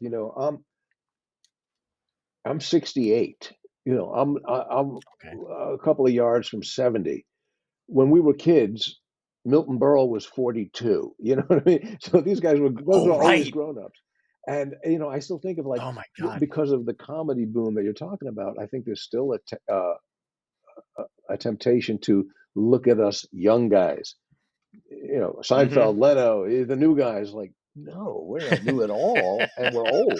I'm 68. I'm okay. a couple of yards from 70. When we were kids, Milton Berle was 42. You know what I mean? So those Oh were always right. grown-ups. And I still think of like Oh my god. because of the comedy boom that you're talking about, I think there's still a temptation to look at us young guys. Hmm. Seinfeld, Leno, the new guys, like, no, we're not new at all, and we're old.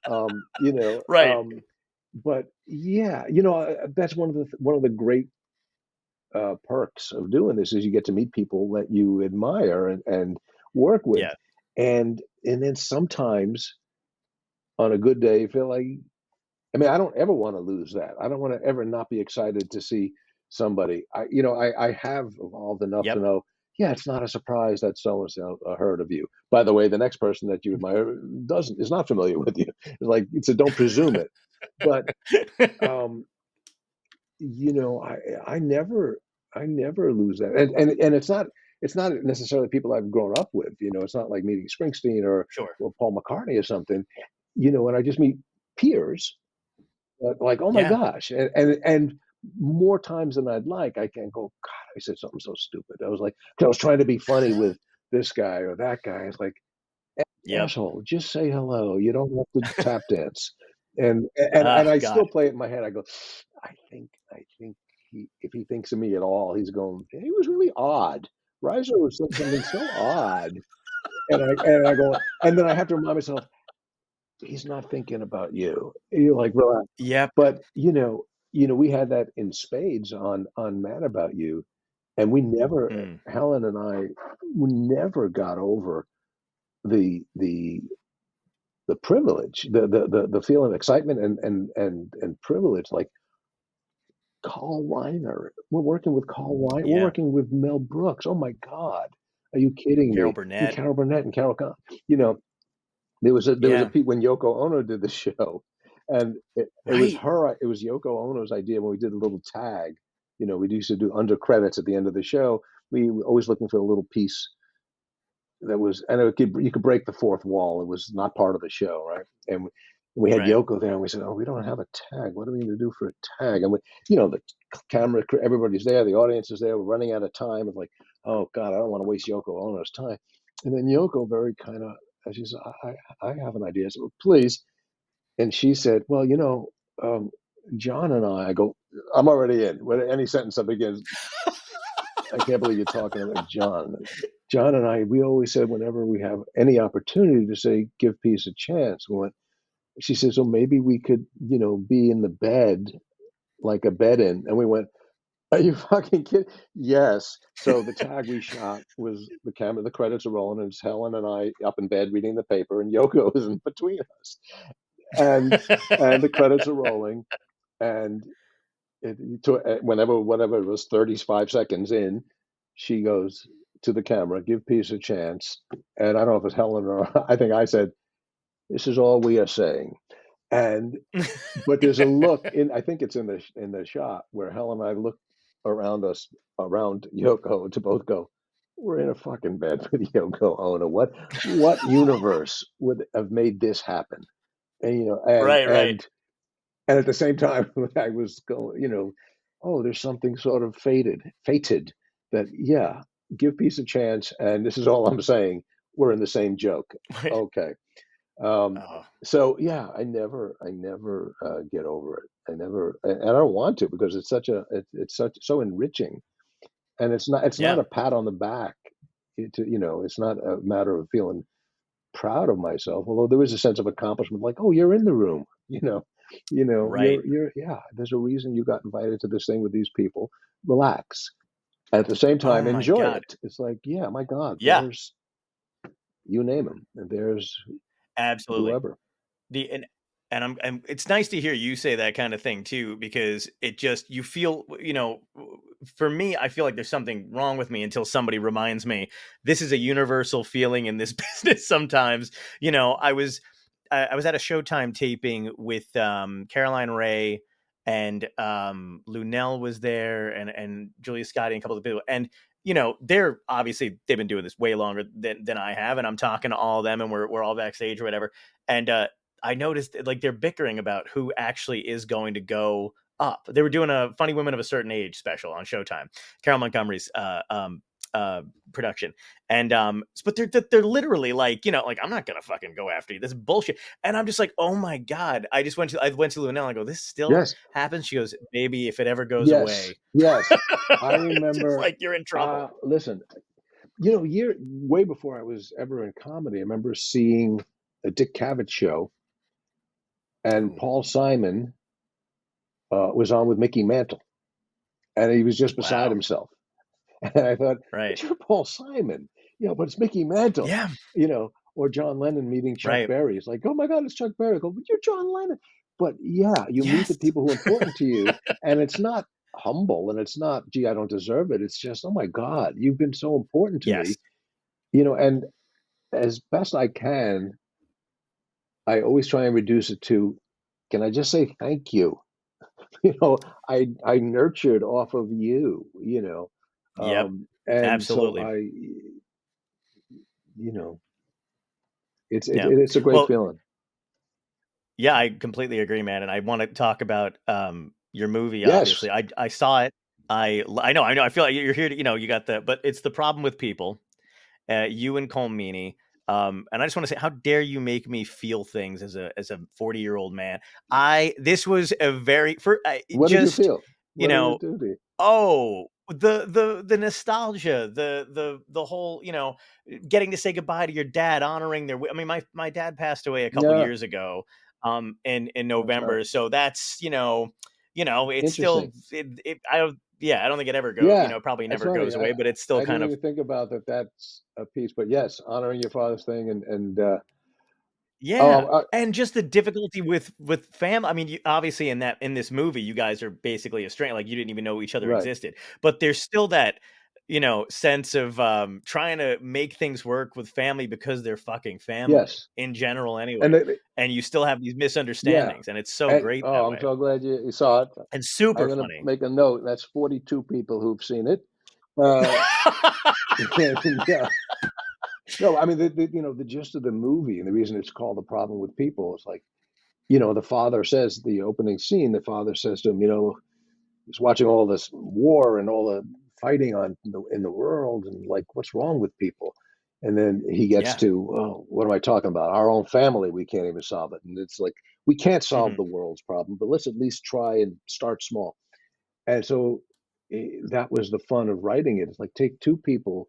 Um, you know, Right. um, but yeah, that's one of the great perks of doing this is you get to meet people that you admire and work with, Yeah. and then sometimes on a good day, you feel like, I mean, I don't ever want to lose that. I don't want to ever not be excited to see somebody. I have evolved enough to Yep. know, yeah, it's not a surprise that so and so heard of you. By the way, the next person that you admire is not familiar with you. It's like, it's a don't presume it. But um, I never lose that. And it's not necessarily people I've grown up with. It's not like meeting Springsteen or Sure. Paul McCartney or something. When I just meet peers, like, oh my Yeah. gosh, and more times than I'd like, I can go, God, I said something so stupid. I was like, 'cause I was trying to be funny with this guy or that guy. It's like, Yep. asshole, just say hello. You don't have to tap dance. And I God. still play it in my head. I go, I think if he thinks of me at all, he's going, he was really odd. Reiser was said something so odd. And I go, and then I have to remind myself, he's not thinking about you. You're like, relax. Yep. But we had that in spades on Mad About You, and Mm. Helen and I, we never got over the privilege, the feeling of excitement and privilege. Like Carl Reiner, we're working with Carl Reiner, we're Yeah. working with Mel Brooks. Oh my God, are you kidding Carol me? And Burnett. Carol Burnett and Carol Con. You know, there was a Yeah. when Yoko Ono did the show, and Right. it was Yoko Ono's idea when we did a little tag. We used to do under credits at the end of the show. We were always looking for a little piece that was, and you could break the fourth wall. It was not part of the show, right? And we had Right. Yoko there, and we said, "Oh, we don't have a tag. What do we need to do for a tag?" And the camera, everybody's there, the audience is there. We're running out of time. It's like, oh God, I don't want to waste Yoko Ono's time. And then Yoko, very kind of, she said, I have an idea. I said, well, please. And she said, well, um, John and I go, I'm already in. When any sentence that begins, I can't believe you're talking about John. John and I, we always said whenever we have any opportunity to say, give peace a chance, we went, she says, well, maybe we could, be in the bed, like a bed in. And we went, are you fucking kidding? Yes. So the tag we shot was the credits are rolling, and it's Helen and I up in bed reading the paper, and Yoko is in between us. And the credits are rolling, and whenever it was 35 seconds in, she goes to the camera, give peace a chance. And I don't know if it's Helen or I think I said, this is all we are saying. And but there's a look in, I think it's in the shot where Helen and I look around Yoko to both go, we're in a fucking bed with Yoko Ono. What universe would have made this happen? And Right. Right. and at the same time, I was going, oh, there's something sort of fated that, yeah, give peace a chance. And this is all I'm saying. We're in the same joke. Okay. Oh, So yeah, I never get over it. And I don't want to because it's such so enriching, and it's not yeah. a pat on the back. It's not a matter of feeling proud of myself, although there is a sense of accomplishment, like, oh, you're in the room, Right. yeah, there's a reason you got invited to this thing with these people. Relax. At the same Oh time, my enjoy God. it. It's like, yeah, my God, Yeah, there's you name them, and there's absolutely. whoever. The and it's nice to hear you say that kind of thing too, because it just you feel, for me, I feel like there's something wrong with me until somebody reminds me this is a universal feeling in this business sometimes. I was at a Showtime taping with Caroline Ray, and Lunel was there, and Julia Scotti and a couple of people, and they're obviously they've been doing this way longer than I have, and I'm talking to all of them, and we're all backstage or whatever, and I noticed like they're bickering about who actually is going to go up. They were doing a Funny Women of a Certain Age special on Showtime, Carol Montgomery's production, and but they're literally like, like, I'm not gonna fucking go after you. This is bullshit. And I'm just like, oh my God. I went to Lunel and I go, this still Yes, happens? She goes, baby, if it ever goes yes, away, yes. I it's just remember. like you're in trouble. Listen, year way before I was ever in comedy, I remember seeing a Dick Cavett show, and Ooh, Paul Simon was on with Mickey Mantle, and he was just beside wow. himself. And I thought, Right. but you're Paul Simon, but it's Mickey Mantle, Yeah. or John Lennon meeting Chuck Right. Berry. It's like, oh my God, it's Chuck Berry. I go, but you're John Lennon. But yeah, you meet the Yes. people who are important to you, and it's not humble, and it's not, gee, I don't deserve it. It's just, oh my God, you've been so important to Yes. me, and as best I can, I always try and reduce it to, can I just say thank you? I nurtured off of Yep. and so Absolutely. you know, Yeah. it's a great Well, feeling. yeah, I completely agree, man. And I want to talk about your movie. Yes, Obviously, I saw it. I know. I feel like you're here to, you got the, but it's The Problem with People. You and Colmini. And I just want to say, how dare you make me feel things as a 40-year-old man? This was a very for what did you just feel? you What did it know do to you? oh, the nostalgia, the whole, getting to say goodbye to your dad, honoring their. I mean, my dad passed away a couple Yeah, years ago, in I'm sorry. November. So that's, it's Interesting. still I don't. Yeah, I don't think it ever Yeah, probably it's never funny. goes away, but it's still I kind didn't of. even think about that. That's a piece, but yes, honoring your father's thing, and Yeah, uh, and just the difficulty with I mean, you obviously in this movie, you guys are basically estranged, like, you didn't even know each other right. existed, but there's still that, sense of, trying to make things work with family because they're fucking family, Yes, in general and anyway, and you still have these yeah, misunderstandings, and it's so and great oh, that I'm way, so glad you saw it. and I'm super gonna funny. make a note. That's 42 people who've seen it. Uh, yeah. No, I mean the gist of the movie and the reason it's called The Problem with People is like, the father says, the opening scene, the father says to him, he's watching all this war and all the fighting in the world, and like, what's wrong with people? And then he gets Yeah, to, oh, what am I talking about? Our own family, we can't even solve it. And it's like, we can't solve mhm, the world's problem, but let's at least try and start small. And so that was the fun of writing it. It's like, take two people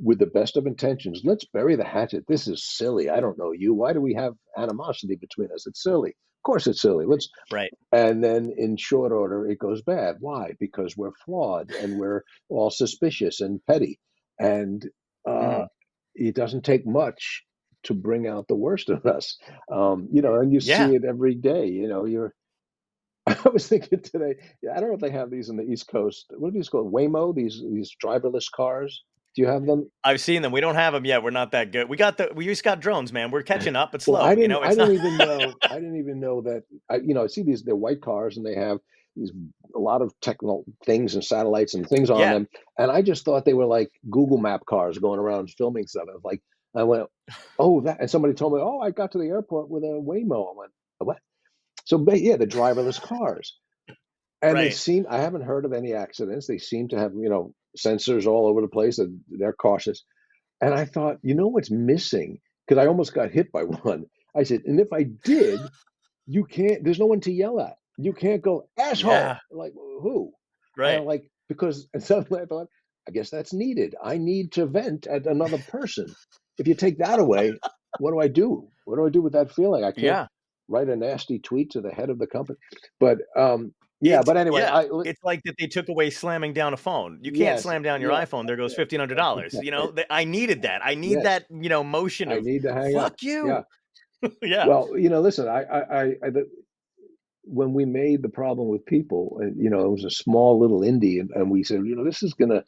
with the best of intentions. Let's bury the hatchet. This is silly. I don't know you. Why do we have animosity between us? It's silly. Of course it's silly. Let's right, And then in short order it goes bad. Why? Because we're flawed and we're all suspicious and petty. And uh mhm, it doesn't take much to bring out the worst of us. And you yeah. see it every day. You're I was thinking today, yeah, I don't know if they have these in the East Coast. What are these called? Waymo, these driverless cars. Do you have them? I've seen them, we don't have them yet, we're not that good, we just got drones, man, we're catching up, but Well, I slow, didn't I it's didn't not. even know I didn't even know that I see they're white cars and they have these a lot of technical things and satellites and things on Yeah. them. And I just thought they were like Google Map cars going around filming stuff. I was like, I went, oh, that, and somebody told me, oh, I got to the airport with a Waymo. I went, what? So yeah, the driverless cars. And they Right. seem, I haven't heard of any accidents. They seem to have, sensors all over the place, and they're cautious. And I thought, what's missing? Because I almost got hit by one. I said, and if I did, you can't, there's no one to yell at. You can't go, asshole. Yeah. Like, who? Right. Like, because, and suddenly I thought, I guess that's needed. I need to vent at another person. If you take that away, what do I do? What do I do with that feeling? I can't Yeah. write a nasty tweet to the head of the company. But yeah, but anyway, It's like that they took away slamming down a phone. You can't yes, slam down your yeah, iPhone. There goes $1,500. You know, I needed that. I need yes, that, you know, motion I of need to hang up. fuck you. Yeah. Yeah. Well, listen, when we made The Problem with People, it was a small little indie, and we said, this is gonna,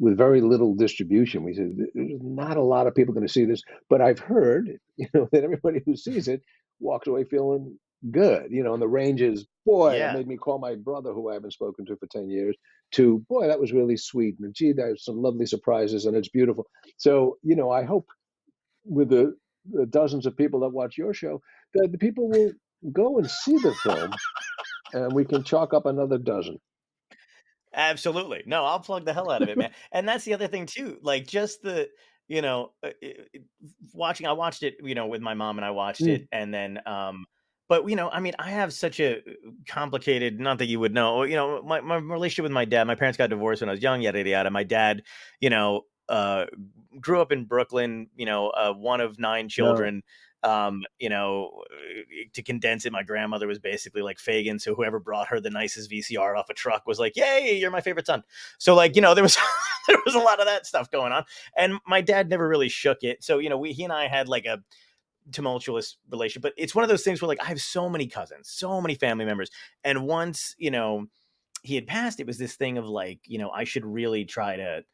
with very little distribution, we said there's not a lot of people going to see this, but I've heard, that everybody who sees it walks away feeling good, and the range is, boy, that Yeah. made me call my brother, who I haven't spoken to for 10 years, to, boy, that was really sweet, and gee, there's some lovely surprises, and it's beautiful. So, I hope with the dozens of people that watch your show, that the people will go and see the film, and we can chalk up another dozen. Absolutely. No, I'll plug the hell out of it, man. And that's the other thing too. Like just the, you know, watching, I watched it, with my mom, and I watched it. And then, but I mean, I have such a complicated, not that you would know, my relationship with my dad, my parents got divorced when I was young, yada, yada, yada. My dad, grew up in Brooklyn, one of 9 children. To condense it, my grandmother was basically like Fagin. So whoever brought her the nicest VCR off a truck was like, yay, you're my favorite son. So like, there was, there was a lot of that stuff going on. And my dad never really shook it. So, he and I had like a tumultuous relationship, but it's one of those things where like, I have so many cousins, so many family members. And once, he had passed, it was this thing of like, I should really try to,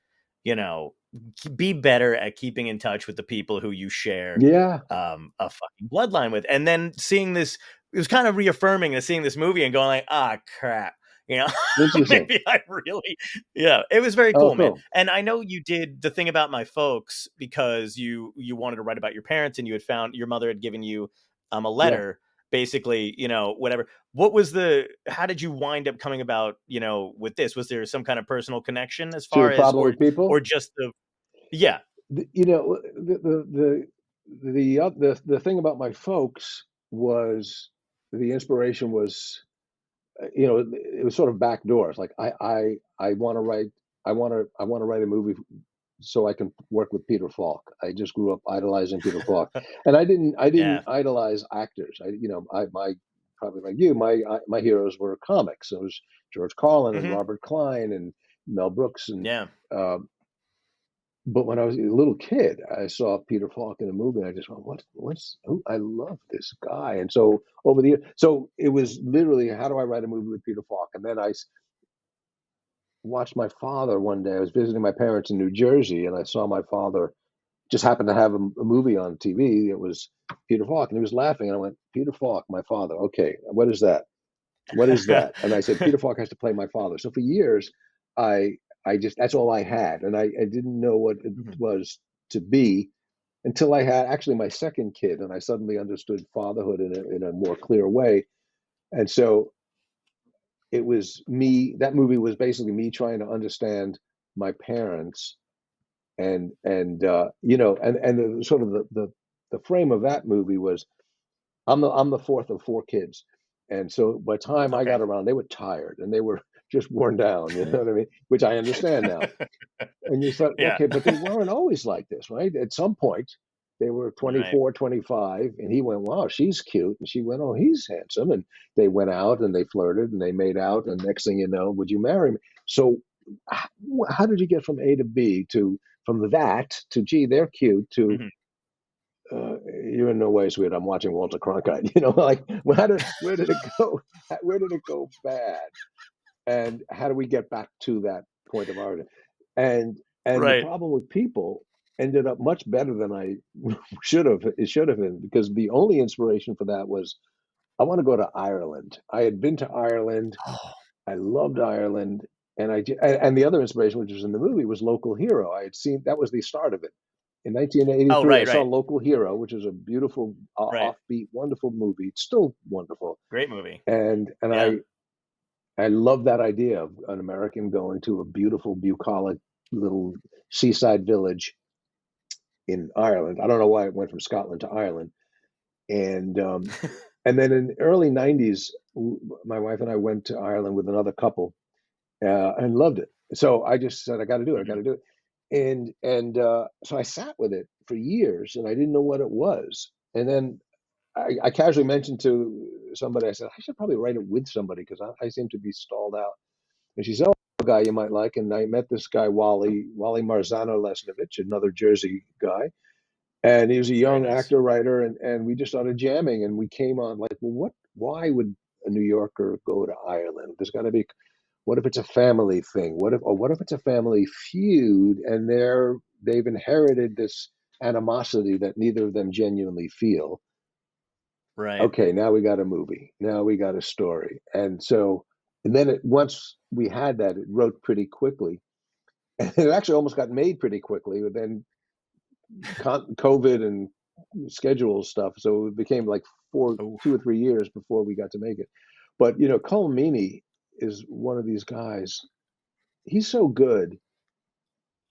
be better at keeping in touch with the people who you share Yeah. a fucking bloodline with. And then seeing this, it was kind of reaffirming that seeing this movie and going like, ah, crap, Interesting. maybe I really, it was very Oh, cool, man. cool. And I know you did the thing about my folks because you wanted to write about your parents, and you had found your mother had given you a letter, basically, whatever. What was how did you wind up coming about, with this? Was there some kind of personal connection as To far The as, Problem with People? or just yeah. The thing about my folks was, the inspiration was, it was sort of backdoors. Like I want to write, I want to write a movie so I can work with Peter Falk. I just grew up idolizing Peter Falk, and I didn't Yeah. idolize actors. Probably like you, my heroes were comics. It was George Carlin and Robert Klein and Mel Brooks, and but when I was a little kid, I saw Peter Falk in a movie, and I just went, I love this guy. And so over the years, so it was literally, how do I write a movie with Peter Falk? And then I watched my father one day. I was visiting my parents in New Jersey, and I saw my father just happened to have a movie on TV. It was Peter Falk, and he was laughing. And I went, Peter Falk, my father. Okay, what is that? What is that? And I said, Peter Falk has to play my father. So for years, I just, that's all I had. And I didn't know what it was to be until I had actually my second kid, and I suddenly understood fatherhood in a more clear way. And so it was me, that movie was basically me trying to understand my parents, and the sort of the frame of that movie was, I'm the fourth of 4 kids. And so by the time I got around, they were tired and they were just worn down, you know what I mean? Which I understand now. And you thought, okay, but they weren't always like this, right? At some point, they were 24, 25, and he went, wow, she's cute. And she went, oh, he's handsome. And they went out and they flirted and they made out. And next thing you know, would you marry me? So how did you get from A to B from that to, gee, they're cute, to you're in no way, sweet, I'm watching Walter Cronkite, like, where did it go? Where did it go bad? And how do we get back to that point of origin? And The Problem with People ended up much better than I should have. It should have been, because the only inspiration for that was, I want to go to Ireland. I had been to Ireland. I loved Ireland. And the other inspiration, which was in the movie, was Local Hero. I had seen, that was the start of it. In 1983, I saw Local Hero, which is a beautiful, offbeat, wonderful movie. It's still wonderful. Great movie. And I love that idea of an American going to a beautiful, bucolic little seaside village in Ireland. I don't know why it went from Scotland to Ireland. And then in the early 90s, my wife and I went to Ireland with another couple and loved it. So I just said, I got to do it. I got to do it. And so I sat with it for years, and I didn't know what it was. And then I casually mentioned to somebody, I said, I should probably write it with somebody because I seem to be stalled out. And she said, oh, a guy you might like. And I met this guy, Wally Marzano Lesnovich, another Jersey guy. And he was a young actor, writer, and we just started jamming. And we came on like, well, why would a New Yorker go to Ireland? There's got to be, what if it's a family thing? What if it's a family feud and they've inherited this animosity that neither of them genuinely feel? Right. Okay, now we got a movie. Now we got a story. And then once we had that, it wrote pretty quickly. And it actually almost got made pretty quickly, but then COVID and schedule stuff. So it became like 2 or 3 years before we got to make it. But, Cole Meany is one of these guys. He's so good.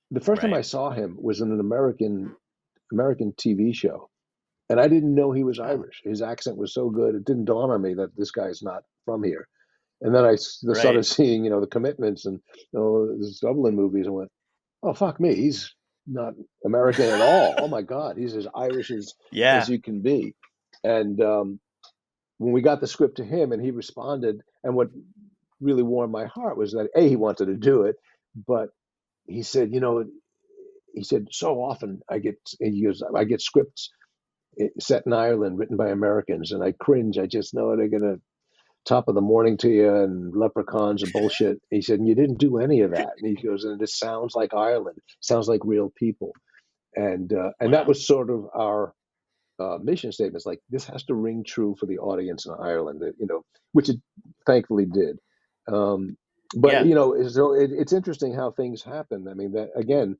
The first time I saw him was in an American TV show. And I didn't know he was Irish. His accent was so good. It didn't dawn on me that this guy's not from here. And then I started seeing, The Commitments and these Dublin movies and went, oh, fuck me. He's not American at all. Oh, my God. He's as Irish as you can be. And when we got the script to him and he responded, and what really warmed my heart was that, A, he wanted to do it, but he said, so often I get scripts set in Ireland written by Americans, and I cringe. I just know they're going to top of the morning to you and leprechauns and bullshit. He said, and you didn't do any of that. And he goes, and this sounds like Ireland, sounds like real people. And that was sort of our mission statements. Like, this has to ring true for the audience in Ireland, which it thankfully did. But so it's interesting how things happen. I mean, that again,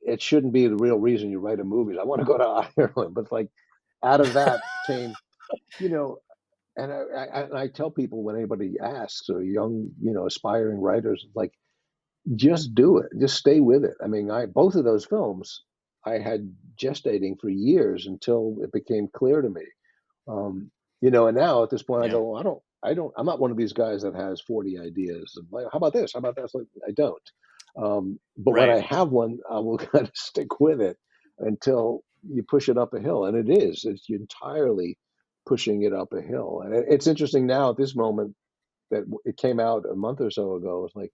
it shouldn't be the real reason you write a movie. I want to go to Ireland, but like out of that came, and I tell people when anybody asks, or young, aspiring writers, like, just do it, just stay with it. I mean, both of those films I had gestating for years until it became clear to me. And now at this point I go, I'm not one of these guys that has 40 ideas. And like, how about this? How about that? Like, I don't. But when I have one, I will kind of stick with it until you push it up a hill. And it's entirely pushing it up a hill. And it's interesting now at this moment that it came out a month or so ago. It's like,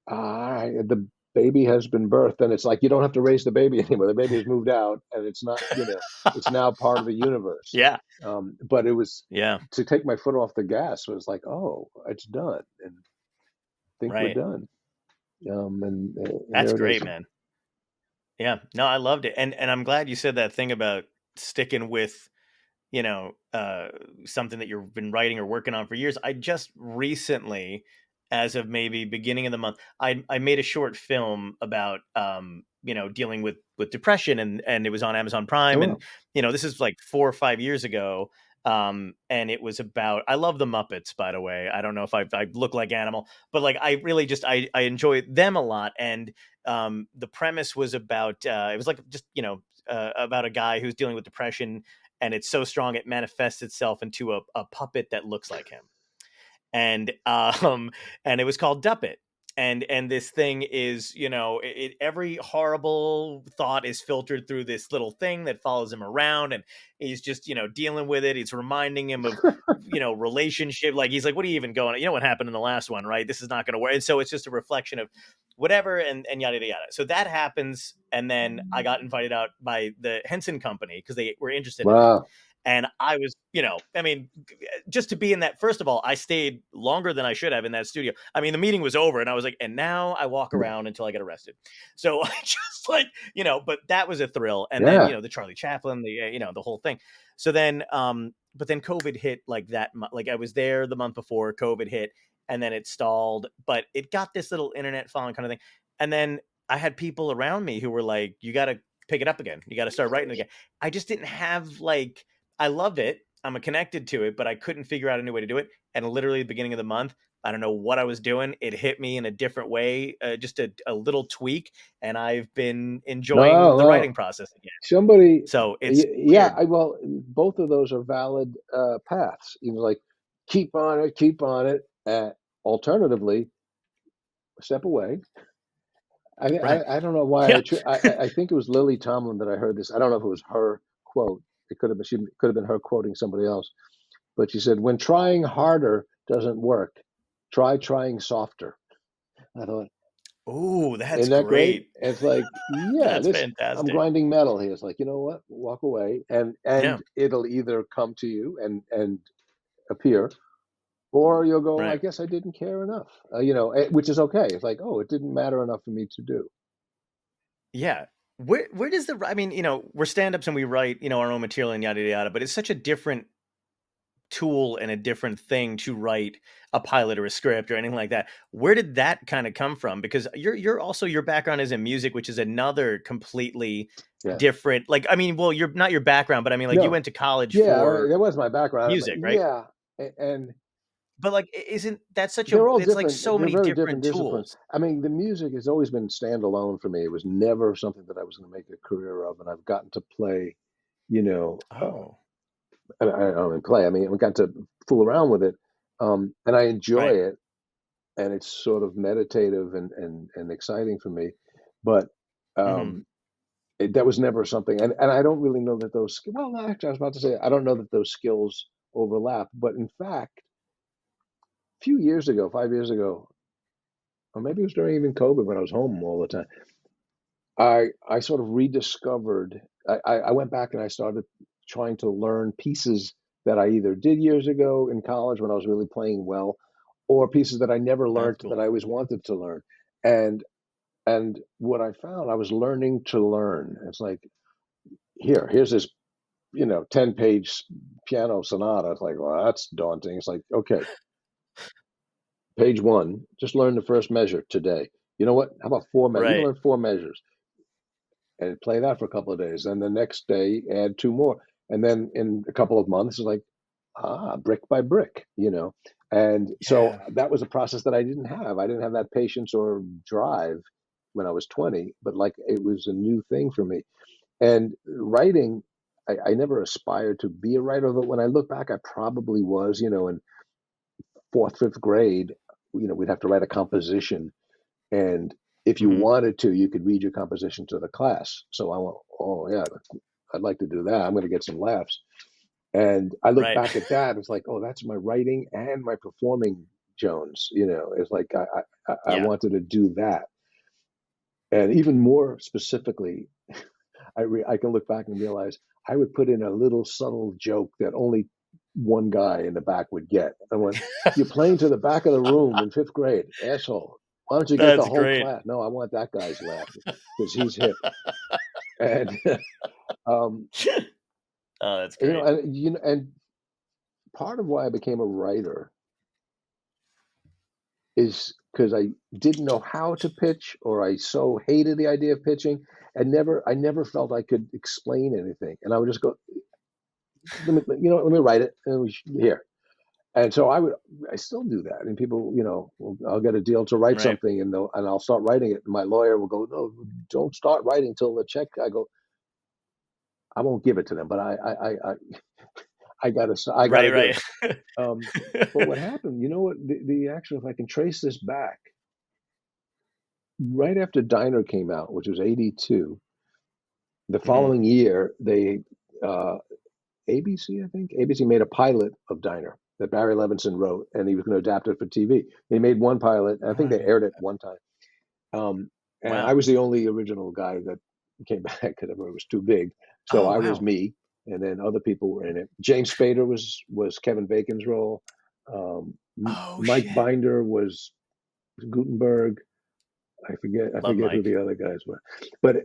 the baby has been birthed, and it's like, you don't have to raise the baby anymore. The baby has moved out, and it's not, it's now part of the universe. Yeah. But it was, to take my foot off the gas was like, oh, it's done. And I think we're done. And that's great, man. Yeah, no, I loved it. And I'm glad you said that thing about sticking with, something that you've been writing or working on for years. I just recently, as of maybe beginning of the month, I made a short film about, dealing with depression, and it was on Amazon Prime. And, this is like 4 or 5 years ago. And it was about, I love the Muppets, by the way. I don't know if I look like Animal, but like, I really just, I enjoy them a lot. And the premise was about, it was like just, about a guy who's dealing with depression, and it's so strong it manifests itself into a puppet that looks like him. And it was called Duppet. And this thing is, every horrible thought is filtered through this little thing that follows him around, and he's just, dealing with it. It's reminding him of, relationship. Like, he's like, what are you even going? You know what happened in the last one, right? This is not going to work. And so it's just a reflection of whatever, and yada, yada, yada. So that happens. And then I got invited out by the Henson Company because they were interested in it. And I was, just to be in that, first of all, I stayed longer than I should have in that studio. I mean, the meeting was over and I was like, and now I walk around until I get arrested. So I just like, but that was a thrill. And then, the Charlie Chaplin, the whole thing. So then, but then COVID hit like that. Like, I was there the month before COVID hit, and then it stalled, but it got this little internet following kind of thing. And then I had people around me who were like, you got to pick it up again. You got to start writing again. I just didn't have I loved it. I'm connected to it, but I couldn't figure out a new way to do it. And literally at the beginning of the month, I don't know what I was doing. It hit me in a different way, just a little tweak, and I've been enjoying the writing process again. Somebody, so it's yeah, weird. well, both of those are valid paths. Like keep on it. Alternatively, step away. Right. I don't know why Yeah. I think it was Lily Tomlin that I heard this. I don't know if it was her quote. It could have been she could have been her quoting somebody else. But she said, "When trying harder doesn't work, try trying softer." I thought, Ooh, that's isn't that great? great. It's like, yeah, That's this I'm fantastic. grinding metal here. It's like, you know what? Walk away, Yeah. and it'll either come to you and appear, or you'll go, I Right. guess I didn't care enough. Which is okay. It's like, oh, it didn't matter enough for me to do. Yeah. Where does I mean, we're stand-ups and we write, our own material and yada yada, but it's such a different tool and a different thing to write a pilot or a script or anything like that. Where did that kind of come from? Because you're also, your background is in music, which is another completely Yeah. different, like, I mean, well, you're not your background, but I mean, like, you No. went to college Yeah, for that was my background. music, right? Yeah, and But like, isn't that such they're all it's like different. so They're many very different different disciplines. tools. I mean, the music has always been standalone for me. It was never something that I was going to make a career of, and I've gotten to play, you know, Oh, I don't mean play. I mean, I got to fool around with it, and I enjoy right. it, and it's sort of meditative and exciting for me. But Hmm. um, that was never something, and I don't really know that those. Well, no, actually, I was about to say I don't know that those skills overlap, but in fact, a few years ago, 5 years ago, or maybe it was during even COVID when I was home all the time. I sort of rediscovered. I went back and I started trying to learn pieces that I either did years ago in college when I was really playing well, or pieces that I never That's learned that cool. I always wanted to learn. And and what I found, I was learning to learn. It's like here's this 10-page piano sonata. It's like, well, that's daunting. It's like, okay, page one, just learn the first measure today. You know what? How about four measures? You can Right. learn four measures and play that for a couple of days. And the next day, add two more. And then in a couple of months, it's like, brick by brick. And so Yeah. that was a process that I didn't have. I didn't have that patience or drive when I was 20, but like it was a new thing for me. And writing, I never aspired to be a writer, but when I look back, I probably was, in fourth, fifth grade, we'd have to write a composition. And if you Hmm. wanted to, you could read your composition to the class. So I went, oh, yeah, I'd like to do that. I'm going to get some laughs. And I look Right. back at that. It's like, oh, that's my writing and my performing, Jones. It's like I Yeah. wanted to do that. And even more specifically, I can look back and realize I would put in a little subtle joke that only one guy in the back would get. I went, you're playing to the back of the room in fifth grade, asshole. Why don't you get the That's whole great. class? No, I want that guy's laugh because he's hip. And um, Oh, that's great. and part of why I became a writer is because I didn't know how to pitch, or I so hated the idea of pitching, and I never felt I could explain anything, and I would just go, let me write it, and here. And so I still do that. And people, I'll get a deal to write Right. something, and I'll start writing it. And my lawyer will go, no, don't start writing till the check. I go, I won't give it to them, but I Right. gotta do Right. it. But what happened? You know what? The actual, if I can trace this back, right after Diner came out, which was '82, the Hmm. following year they uh, ABC, I think ABC made a pilot of Diner that Barry Levinson wrote, and he was going to adapt it for TV. They made one pilot, and I Oh, think I they didn't aired know it one time. And I Wow. was the only original guy that came back because it was too big. So Oh, I was wow. me, and then other people were in it. James Spader was Kevin Bacon's role. Um, Oh, Mike shit. Binder was Gutenberg. I Love forget who Mike. the other guys were, but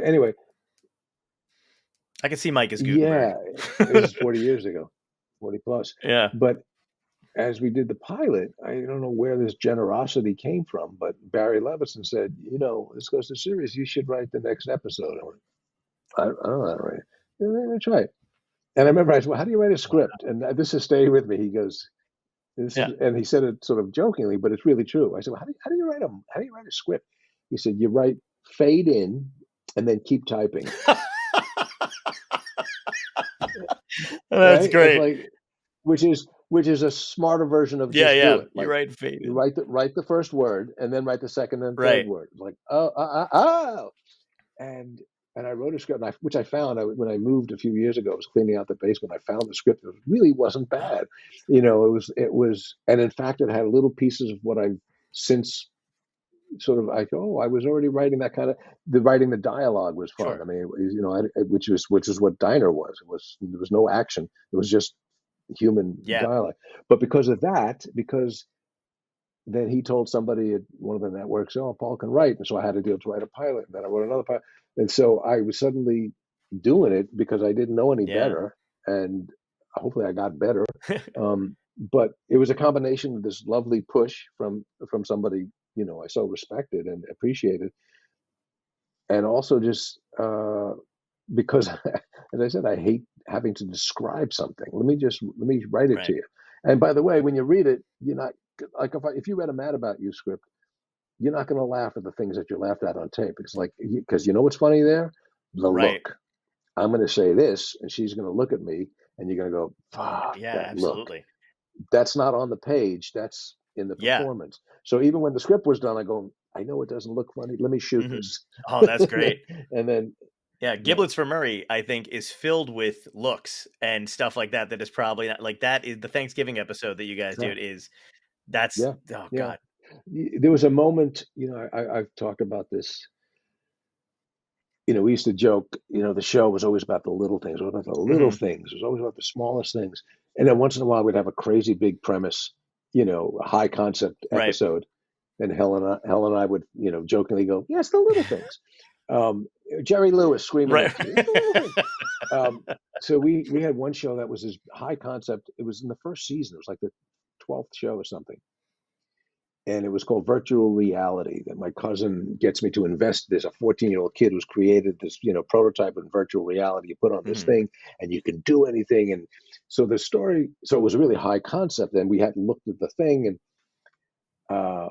anyway, I can see Mike as Gutenberg. yeah, this is 40 years ago, 40 plus. Yeah. But as we did the pilot, I don't know where this generosity came from, but Barry Levinson said, this goes to series. You should write the next episode. I don't know how to write it. Yeah, try it. And I remember I said, well, how do you write a script? And this has stayed with me. He goes, and he said it sort of jokingly, but it's really true. I said, well, how do you write a script? He said, you write fade in and then keep typing. That's right? great. It's like, which is a smarter version of just do it. Like, you write fade in. Write the first word and then write the second and third word. Like, and I wrote a script, which I found when I moved a few years ago. I was cleaning out the basement. I found the script. It really wasn't bad. It was, and in fact, it had little pieces of what I've since sort of I was already writing that kind of writing the dialogue was fun. Sure. I mean, which is what Diner was. There was no action. It was just human dialogue. But because of that, because then he told somebody at one of the networks, "Oh, Paul can write," and so I had to write a pilot. And then I wrote another pilot, and so I was suddenly doing it because I didn't know any better, and hopefully I got better. But it was a combination of this lovely push from somebody I so respected and appreciated, and also just because, as I said, I hate having to describe something. Let me write it to you. And by the way, when you read it, you're not like if you read a Mad About You script, you're not going to laugh at the things that you laughed at on tape. It's like because you know what's funny there, the look. I'm going to say this, and she's going to look at me, and you're going to go, "Fuck, absolutely." Look. That's not on the page. That's in the performance. So even when the script was done, I go, I know it doesn't look funny. Let me shoot this. Oh, that's great. And then Giblets for Murray, I think, is filled with looks and stuff like that. That is probably not like that is the Thanksgiving episode that you guys do. God. There was a moment, I've talked about this. We used to joke, the show was always about the little things. It was about the little things. It was always about the smallest things. And then once in a while, we'd have a crazy big premise, a high concept episode. And Helen and I would, jokingly go, "Yes, the little things." Jerry Lewis screaming. So we had one show that was this high concept. It was in the first season. It was like the 12th show or something. And it was called Virtual Reality, that my cousin gets me to invest. There's a 14-year-old kid who's created this, prototype in virtual reality. You put on this thing and you can do anything. And so the story, so it was a really high concept. And we had looked at the thing and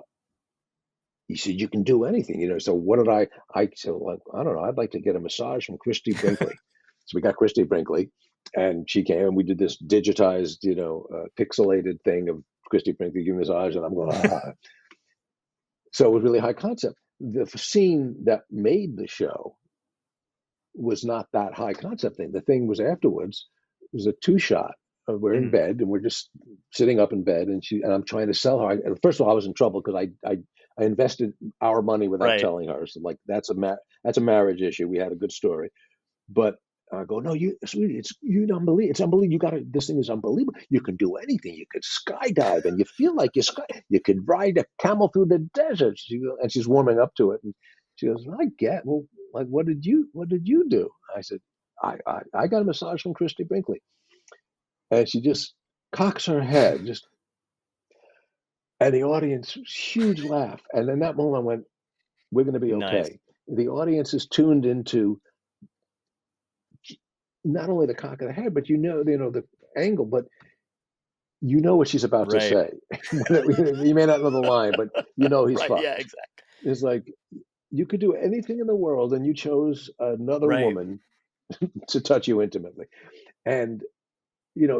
he said, you can do anything, So what did I said, well, I don't know. I'd like to get a massage from Christy Brinkley. So we got Christy Brinkley and she came and we did this digitized, pixelated thing of Christy Brinkley giving massage, and I'm going, So it was really high concept. The scene that made the show was not that high concept thing. The thing was afterwards. It was a 2-shot. We're in bed and we're just sitting up in bed, and I'm trying to sell her. First of all, I was in trouble because I invested our money without telling her. So like that's a marriage issue. We had a good story, but I go, no, sweetie, it's unbelievable. This thing is unbelievable. You can do anything. You could skydive, and you feel like you could ride a camel through the desert. And she's warming up to it, and she goes, well, like, what did you do? I said, I got a massage from Christy Brinkley, and she just cocks her head, and the audience, huge laugh. And in that moment, I went, we're going to be okay. Nice. The audience is tuned into not only the cock of the head, but the angle, but what she's about to say. You may not know the line, but he's fucked. Yeah, exactly. It's like you could do anything in the world, and you chose another woman to touch you intimately. And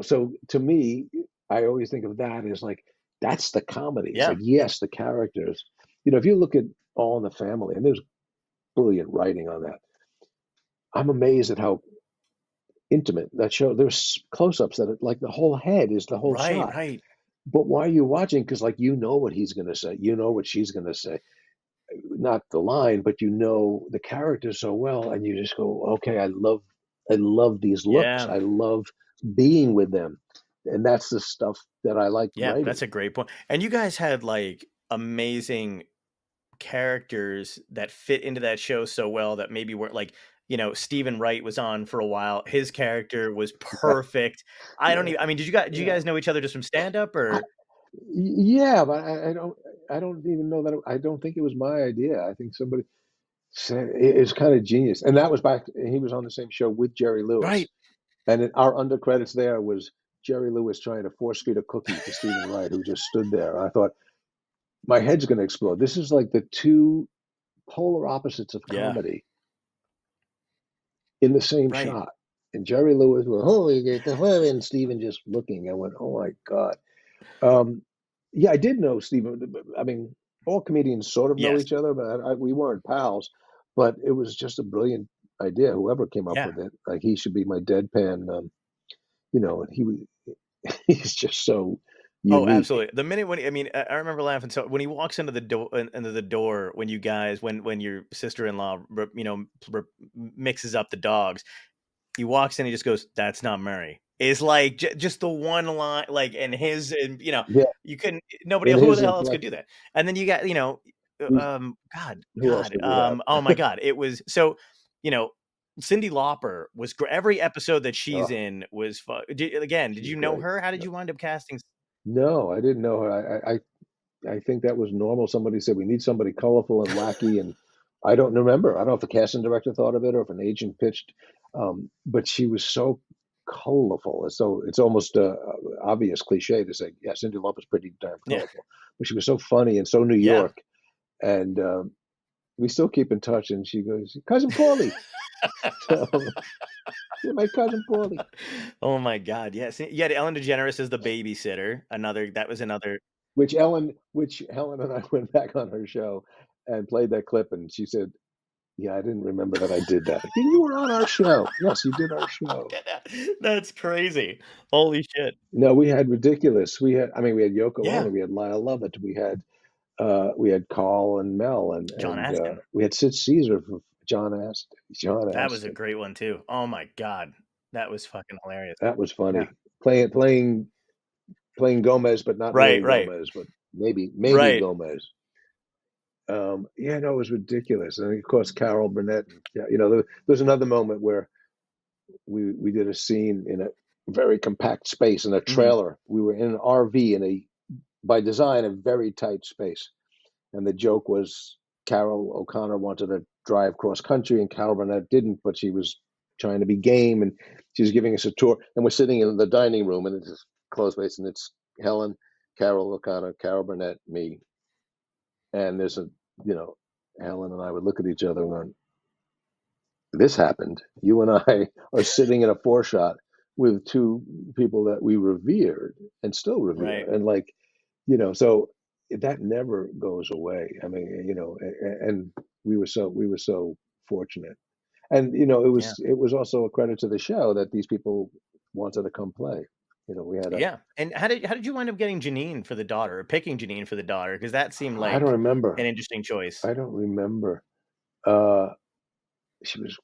so to me, I always think of that as like that's the comedy. It's like, yes, the characters. If you look at All in the Family, and there's brilliant writing on that. I'm amazed at how intimate that show. There's close-ups that like the whole head is the whole shot. Right. But why are you watching? Because like what he's going to say, what she's going to say, not the line, but the character so well, and you just go, okay, I love these looks. I love being with them, and that's the stuff that I like. Yeah, writing. That's a great point. And you guys had like amazing characters that fit into that show so well that maybe weren't like. Stephen Wright was on for a while. His character was perfect. Did you guys know each other just from stand-up or? Yeah, but I don't even know that. I don't think it was my idea. I think somebody said it's kind of genius. And that was back, he was on the same show with Jerry Lewis. Right. And our under credits there was Jerry Lewis trying to force feed a cookie to Stephen Wright, who just stood there. I thought, my head's going to explode. This is like the two polar opposites of comedy in the same shot. And Jerry Lewis was, holy, and Stephen just looking. I went, oh my God. Yeah, I did know Stephen. I mean, all comedians sort of know each other, but we weren't pals. But it was just a brilliant idea. Whoever came up with it, like he should be my deadpan. You know, he's just so unique. Oh, absolutely. The minute when I remember laughing. So when he walks into the door, when you guys, when your sister-in-law, mixes up the dogs, he walks in, he just goes, "That's not Murray." It's like just the one line, like, and his, and you couldn't, nobody, who the hell else could do that? And then you got, who else did we have? oh my God, it was so, Cyndi Lauper was every episode that she's in was fun. Did you know her? How did you wind up casting? No, I didn't know her. I think that was normal. Somebody said we need somebody colorful and wacky, and I don't remember. I don't know if the casting director thought of it or if an agent pitched, but she was so colorful. So it's almost obvious cliche to say, yeah, Cyndi Lauper's pretty darn colorful, but she was so funny and so New York, and we still keep in touch. And she goes, "Cousin Paulie." Yeah, my cousin Paulie. Oh my God, yes. You had Ellen DeGeneres as the babysitter. That was another. Which Helen and I went back on her show and played that clip, and she said, "Yeah, I didn't remember that I did that." You were on our show. Yes, you did our show. That's crazy. Holy shit. No, we had ridiculous. We had Yoko Ono, we had Lyle Lovett, we had Carl and Mel, and John Astin. we had Sid Caesar for John Astin. That was a great one too. Oh my God, that was fucking hilarious. That was funny. Playing Gomez, but not really Gomez, but maybe Gomez. Yeah, no, it was ridiculous. And of course, Carol Burnett. There's another moment where we did a scene in a very compact space in a trailer. We were in an RV by design, a very tight space. And the joke was Carol O'Connor wanted to drive cross country, and Carol Burnett didn't, but she was trying to be game, and she was giving us a tour. And we're sitting in the dining room, and it's a closed space, and it's Helen, Carol O'Connor, Carol Burnett, me. And there's Helen and I would look at each other and go, this happened. You and I are sitting in a four-shot with two people that we revered and still revere. And so that never goes away. I mean, and we were so fortunate. And it was also a credit to the show that these people wanted to come play. We had And how did you wind up getting Janine for the daughter, or picking Janine for the daughter? Because that seemed like I don't remember. An interesting choice. I don't remember. She was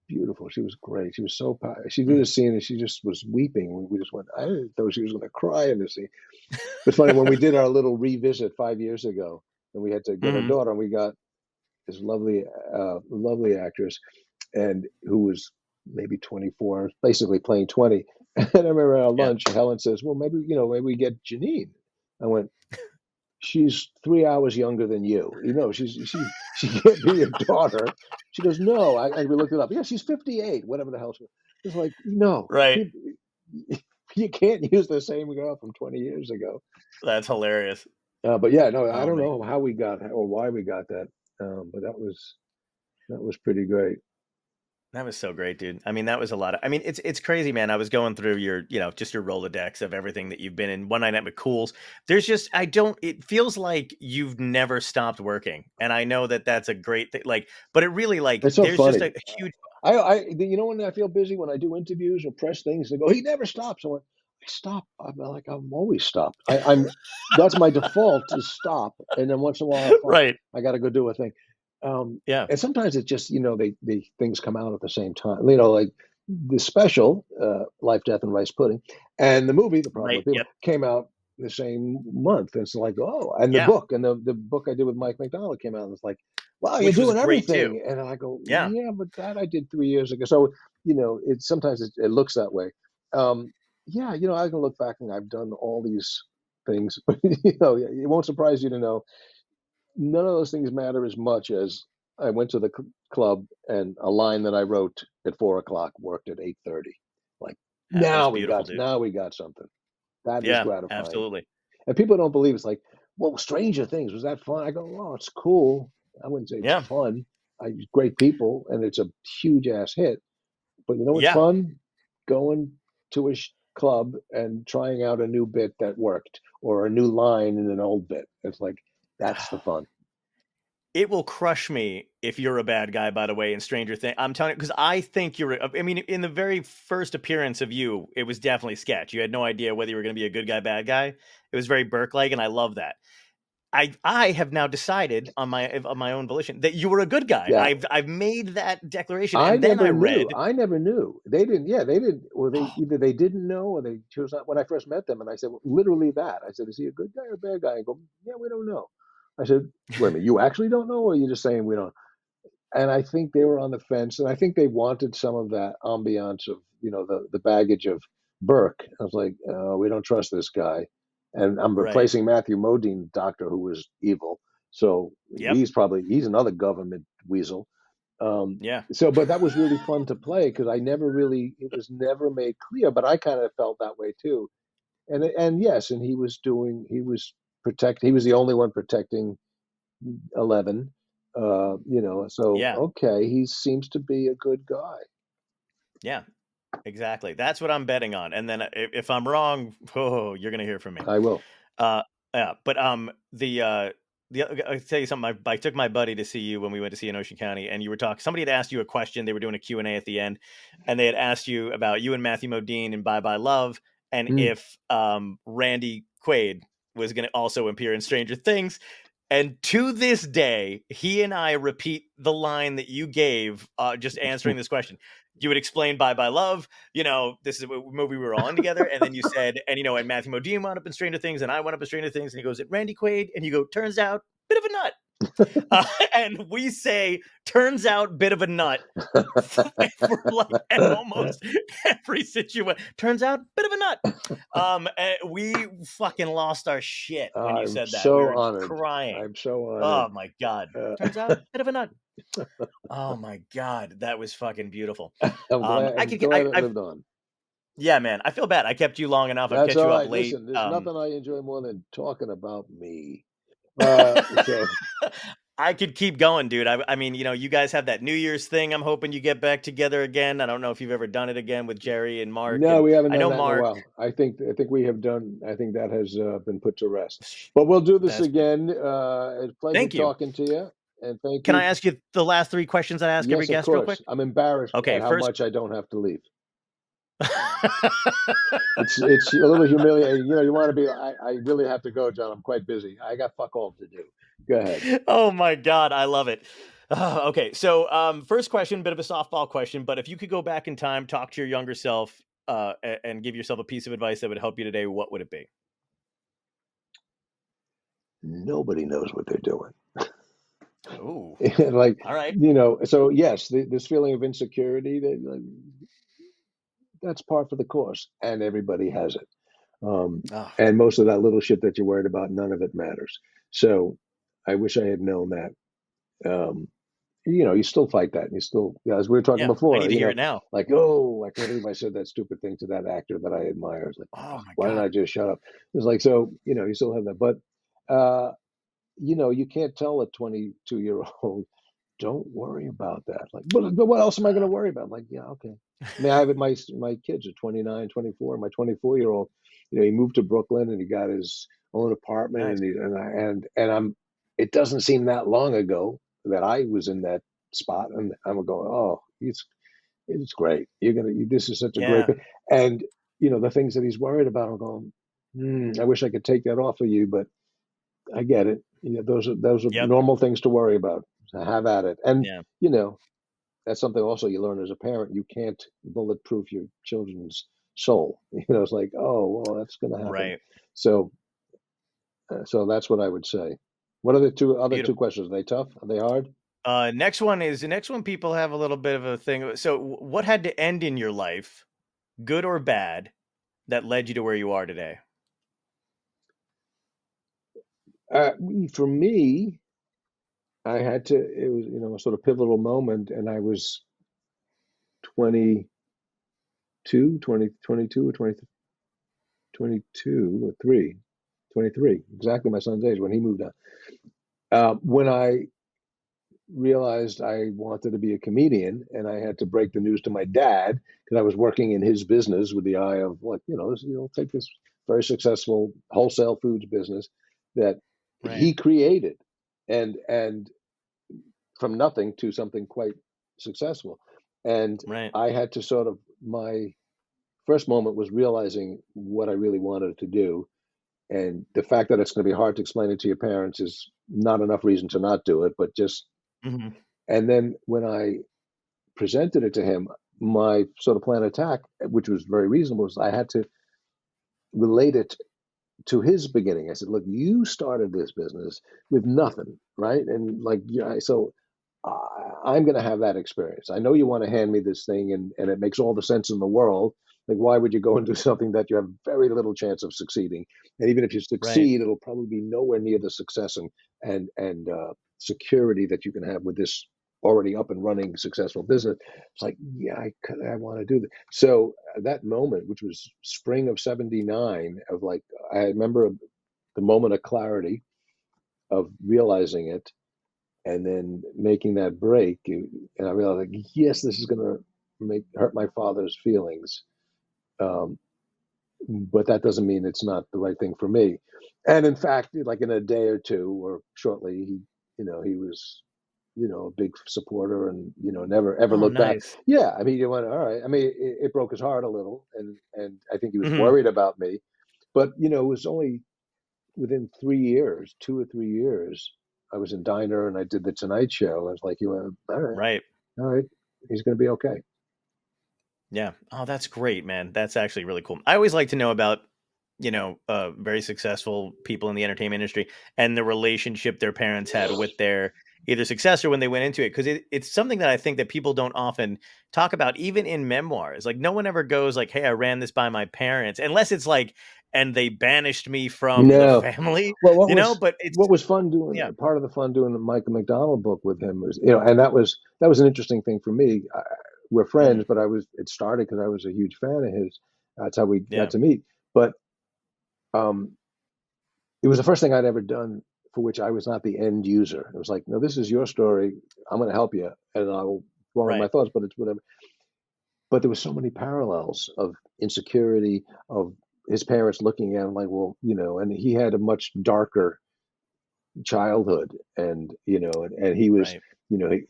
beautiful. She was great. She was so she did a scene and she just was weeping. We just went, I didn't know she was going to cry in the scene. It's funny, when we did our little revisit 5 years ago, and we had to get her daughter, and we got this lovely actress, and who was maybe 24, basically playing 20. And I remember at our lunch, Helen says, well, maybe we get Janine. I went, she's 3 hours younger than you. She can't be your daughter. She goes, no. We looked it up. Yeah, she's 58, whatever the hell she was. It's like, no. Right. You can't use the same girl from 20 years ago. That's hilarious. But yeah, no, I don't know how we got or why we got that. But that was pretty great. That was so great, dude. I mean, that was a lot of, it's crazy, man. I was going through your, just your Rolodex of everything that you've been in. One Night at McCool's. There's just, it feels like you've never stopped working. And I know that that's a great thing. But it really, it's so there's funny. just a huge. When I feel busy, when I do interviews or press things, they go, he never stops. I went, I stop. I'm always stopped. That's my default, to stop. And then once in a while, I got to go do a thing. And sometimes it's just, they things come out at the same time, like the special, Life, Death, and Rice Pudding, and the movie, The Problem with People, came out the same month. And it's like, oh, and the book, and the book I did with Mike McDonald came out, and it's like, wow, you're doing everything. And I go, yeah, but that I did 3 years ago. So, sometimes it looks that way. I can look back and I've done all these things, but it won't surprise you to know none of those things matter as much as I went to the club and a line that I wrote at 4:00 worked at 8:30. Like, That's beautiful, dude. Now we got something. That is Yeah, gratifying. absolutely. And people don't believe it's like, well, Stranger Things, was that fun? I go, well, it's cool. I wouldn't say it's Yeah. fun. Great people, and it's a huge ass hit. But you know what's Yeah. fun? Going to a club and trying out a new bit that worked or a new line in an old bit. It's like, that's the fun. It will crush me if you're a bad guy, by the way, in Stranger Things. I'm telling you, because I think I mean, in the very first appearance of you, it was definitely sketch. You had no idea whether you were going to be a good guy, bad guy. It was very Burke-like, and I love that. I have now decided on my own volition that you were a good guy. Yeah. I've made that declaration, and then I read. I never knew. They didn't. Yeah, they didn't. Or they either they didn't know, or they chose not. When I first met them, and I said, well, literally that. I said, is he a good guy or a bad guy? And go, yeah, we don't know. I said, wait a minute, you actually don't know, or are you just saying we don't? And I think they were on the fence, and I think they wanted some of that ambiance of the baggage of Burke. I was like, we don't trust this guy, and I'm Right. replacing Matthew Modine, doctor who was evil. So Yep. he's another government weasel. Yeah. So, but that was really fun to play because it was never made clear, but I kind of felt that way too. And yes, and he was the only one protecting 11. So Yeah. okay, he seems to be a good guy. Yeah. Exactly. That's what I'm betting on. And then if I'm wrong, you're gonna hear from me. I will. Yeah. But I'll tell you something. I took my buddy to see you when we went to see in Ocean County, and you were talking. Somebody had asked you a question. They were doing a Q&A at the end, and they had asked you about you and Matthew Modine in Bye Bye Love, and if Randy Quaid was going to also appear in Stranger Things. And to this day, he and I repeat the line that you gave just answering this question. You would explain Bye Bye Love, this is a movie we were all in together. And then you said, and Matthew Modine wound up in Stranger Things, and I wound up in Stranger Things. And he goes, at Randy Quaid. And you go, turns out, bit of a nut. And we say, turns out, bit of a nut for like almost every situation. Turns out, bit of a nut. We fucking lost our shit when you said that. So we were honored. crying. I'm so honored. Oh my God. Turns out, bit of a nut. Oh my God. That was fucking beautiful. I'm glad it lived on. Yeah, man. I feel bad. I kept you long enough. I've kept you up late. Listen, there's nothing I enjoy more than talking about me. I could keep going, dude. I mean, you guys have that New Year's thing. I'm hoping you get back together again. I don't know if you've ever done it again with Jerry and Mark. No, we haven't done that Mark. in a while. I think we have done. I think that has been put to rest. But we'll do this again. It's a pleasure talking to you. And thank you. Can I ask you the last 3 questions I ask every guest real quick? I'm embarrassed at how much I don't have to leave. It's a little humiliating. You want to be. I really have to go, John. I'm quite busy. I got fuck all to do. Go ahead. Oh my God, I love it. Okay, so first question, bit of a softball question, but if you could go back in time, talk to your younger self, and give yourself a piece of advice that would help you today, what would it be? Nobody knows what they're doing. Ooh. Like, all right. So yes, this feeling of insecurity, that's par for the course, and everybody has it. And most of that little shit that you're worried about, none of it matters. So I wish I had known that. You still fight that, and you still, as we were talking before, I need to hear it now. Like, I can't believe I said that stupid thing to that actor that I admire. It's like, oh my why God. didn't I just shut up? It's like, so, you still have that. But, you can't tell a 22-year-old, don't worry about that. Like, but what else am I going to worry about? Like, yeah, okay. I mean, I have my kids are 29, 24. My 24-year-old, he moved to Brooklyn and he got his own apartment. Nice. And it doesn't seem that long ago that I was in that spot, and I'm going, oh, it's great. This is such a great thing. And the things that he's worried about, I'm going, I wish I could take that off of you, but I get it. Those are normal things to worry about. So have at it. And that's something also you learn as a parent. You can't bulletproof your children's soul. It's like, oh, well, that's going to happen. Right. So that's what I would say. What are the two questions? Are they tough? Are they hard? Next one people have a little bit of a thing. So what had to end in your life, good or bad, that led you to where you are today? For me, I had to, it was, a sort of pivotal moment, and I was 23 22 or 20, 22 or 23, exactly my son's age when he moved out. When I realized I wanted to be a comedian, and I had to break the news to my dad because I was working in his business with the eye of, like, take this very successful wholesale foods business that he created, and from nothing to something quite successful. And I had to sort of, my first moment was realizing what I really wanted to do. And the fact that it's going to be hard to explain it to your parents is not enough reason to not do it, but just, and then when I presented it to him, my sort of plan of attack, which was very reasonable, was I had to relate it to his beginning. I said, look, you started this business with nothing, right? And like, yeah, so I'm going to have that experience. I know you want to hand me this thing, and it makes all the sense in the world. Like, why would you go and do something that you have very little chance of succeeding? And even if you succeed, it'll probably be nowhere near the success and security that you can have with this already up and running successful business. It's like, yeah, I want to do that. So that moment, which was spring of '79, of like, I remember the moment of clarity of realizing it, and then making that break, and I realized, like, yes, this is going to hurt my father's feelings, but that doesn't mean it's not the right thing for me. And in fact, like in a day or two, or shortly, he was, a big supporter, and never ever looked back. Yeah, I mean, you went, all right. I mean, it broke his heart a little, and I think he was worried about me, but it was only within 3 years, 2 or 3 years, I was in Diner and I did the Tonight Show. I was like, all right, he's going to be okay. Yeah. Oh, that's great, man. That's actually really cool. I always like to know about, very successful people in the entertainment industry and the relationship their parents had with their either success or when they went into it. Cause it's something that I think that people don't often talk about, even in memoirs. Like, no one ever goes like, hey, I ran this by my parents, unless it's like, and they banished me from the family, well, but it's what was fun doing. Part of the fun doing the Michael McDonald book with him was, and that was an interesting thing for me. We're friends, but it started because I was a huge fan of his. That's how we got to meet. But it was the first thing I'd ever done for which I was not the end user. It was like, no, this is your story. I'm going to help you, and I will throw in my thoughts, but it's whatever. But there were so many parallels of insecurity, of his parents looking at him like, well, and he had a much darker childhood, and and he was,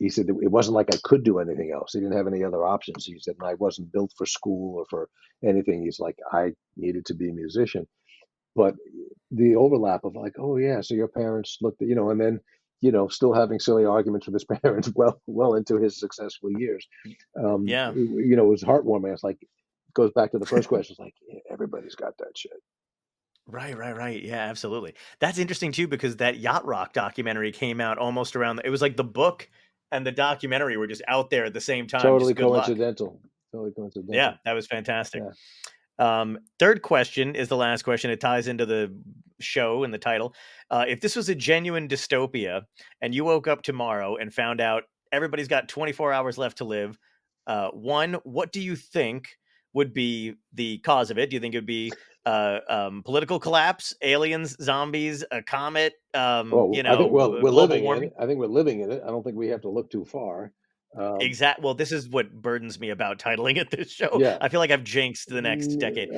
he said that it wasn't like I could do anything else. He didn't have any other options. He said, and I wasn't built for school or for anything. He's like, I needed to be a musician. But the overlap of like, oh yeah, so your parents looked at, and then, still having silly arguments with his parents well into his successful years. It was heartwarming. It's like, it goes back to the first question. It's like, everybody's got that shit. Right. Yeah, absolutely. That's interesting too, because that Yacht Rock documentary came out almost around. It was like the book and the documentary were just out there at the same time. Totally coincidental. Yeah, that was fantastic. Third question is the last question. It ties into the show and the title. If this was a genuine dystopia and you woke up tomorrow and found out everybody's got 24 hours left to live, one, what do you think would be the cause of it? Do you think it would be political collapse, aliens, zombies, a comet? I think, we're living in it. I think we're living in it. I don't think we have to look too far. Exactly. Well, this is what burdens me about titling it this show. Yeah. I feel like I've jinxed the next decade.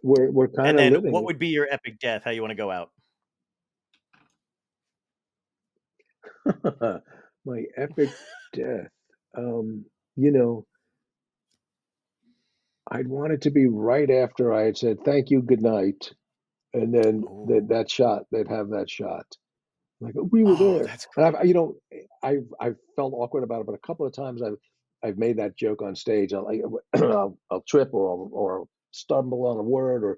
We're kind of living. What would be your epic death? How you want to go out? My epic death. I'd want it to be right after I had said thank you, good night, and then that shot. They'd have that shot. Like, we were there. That's great. And I've felt awkward about it, but a couple of times I've made that joke on stage. I'll trip or stumble on a word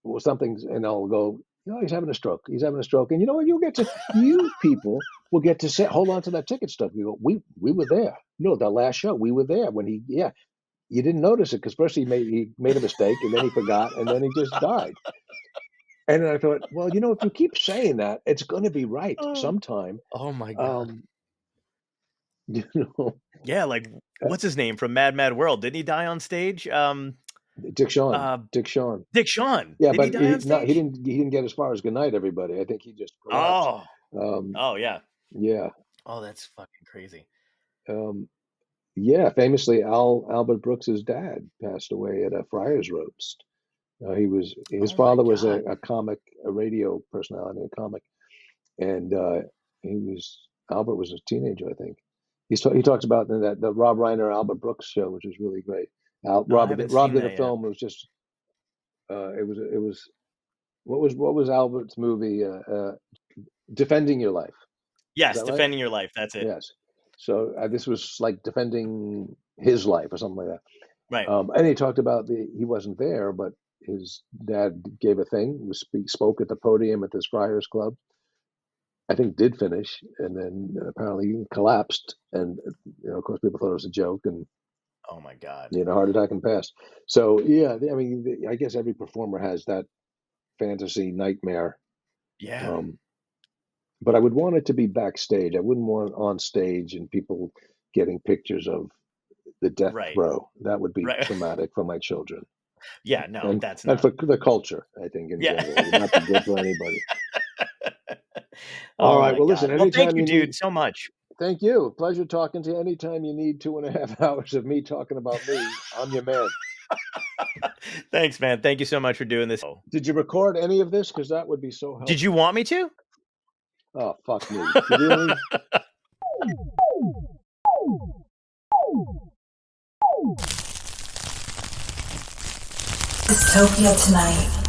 or something, and I'll go, he's having a stroke. He's having a stroke. And you know what? You people will get to say, hold on to that ticket stub. You go, we were there. The last show, we were there when you didn't notice it because first he made a mistake, and then he forgot, and then he just died. And then I thought, well, if you keep saying that, it's going to be right sometime. Oh my God. You know? Yeah, like what's his name from Mad Mad World? Didn't he die on stage? Dick Shawn. Dick Shawn. Dick Shawn. Yeah, Did but he die on stage? he didn't get as far as good night, everybody. I think he just collapsed. Oh yeah. Yeah. Oh, that's fucking crazy. Yeah, famously, Albert Brooks's dad passed away at a Friars roast. His father was a comic, a radio personality, a comic, and Albert was a teenager, I think. He talks about that the Rob Reiner Albert Brooks show, which was really great. Rob did a film. It was just it was what was Albert's movie? Defending Your Life. Yes, Defending Your Life. That's it. Yes. So this was like defending his life or something like that. Right. And he talked about he wasn't there, but his dad gave a thing, spoke at the podium at this Friars Club. I think did finish, and then apparently collapsed. And of course, people thought it was a joke, and oh my God, he had a heart attack and passed. So yeah, I mean, I guess every performer has that fantasy nightmare. Yeah. But I would want it to be backstage. I wouldn't want on stage and people getting pictures of the death row. That would be traumatic for my children. Yeah, no, that's not. And for the culture, I think, in general. It would not be good for anybody. All right. Well, listen, anytime thank you, dude, so much. Thank you. Pleasure talking to you. Anytime you need 2.5 hours of me talking about me, I'm your man. Thanks, man. Thank you so much for doing this. Did you record any of this? Because that would be so helpful. Did you want me to? Oh, fuck me. Really? Dystopia Tonight.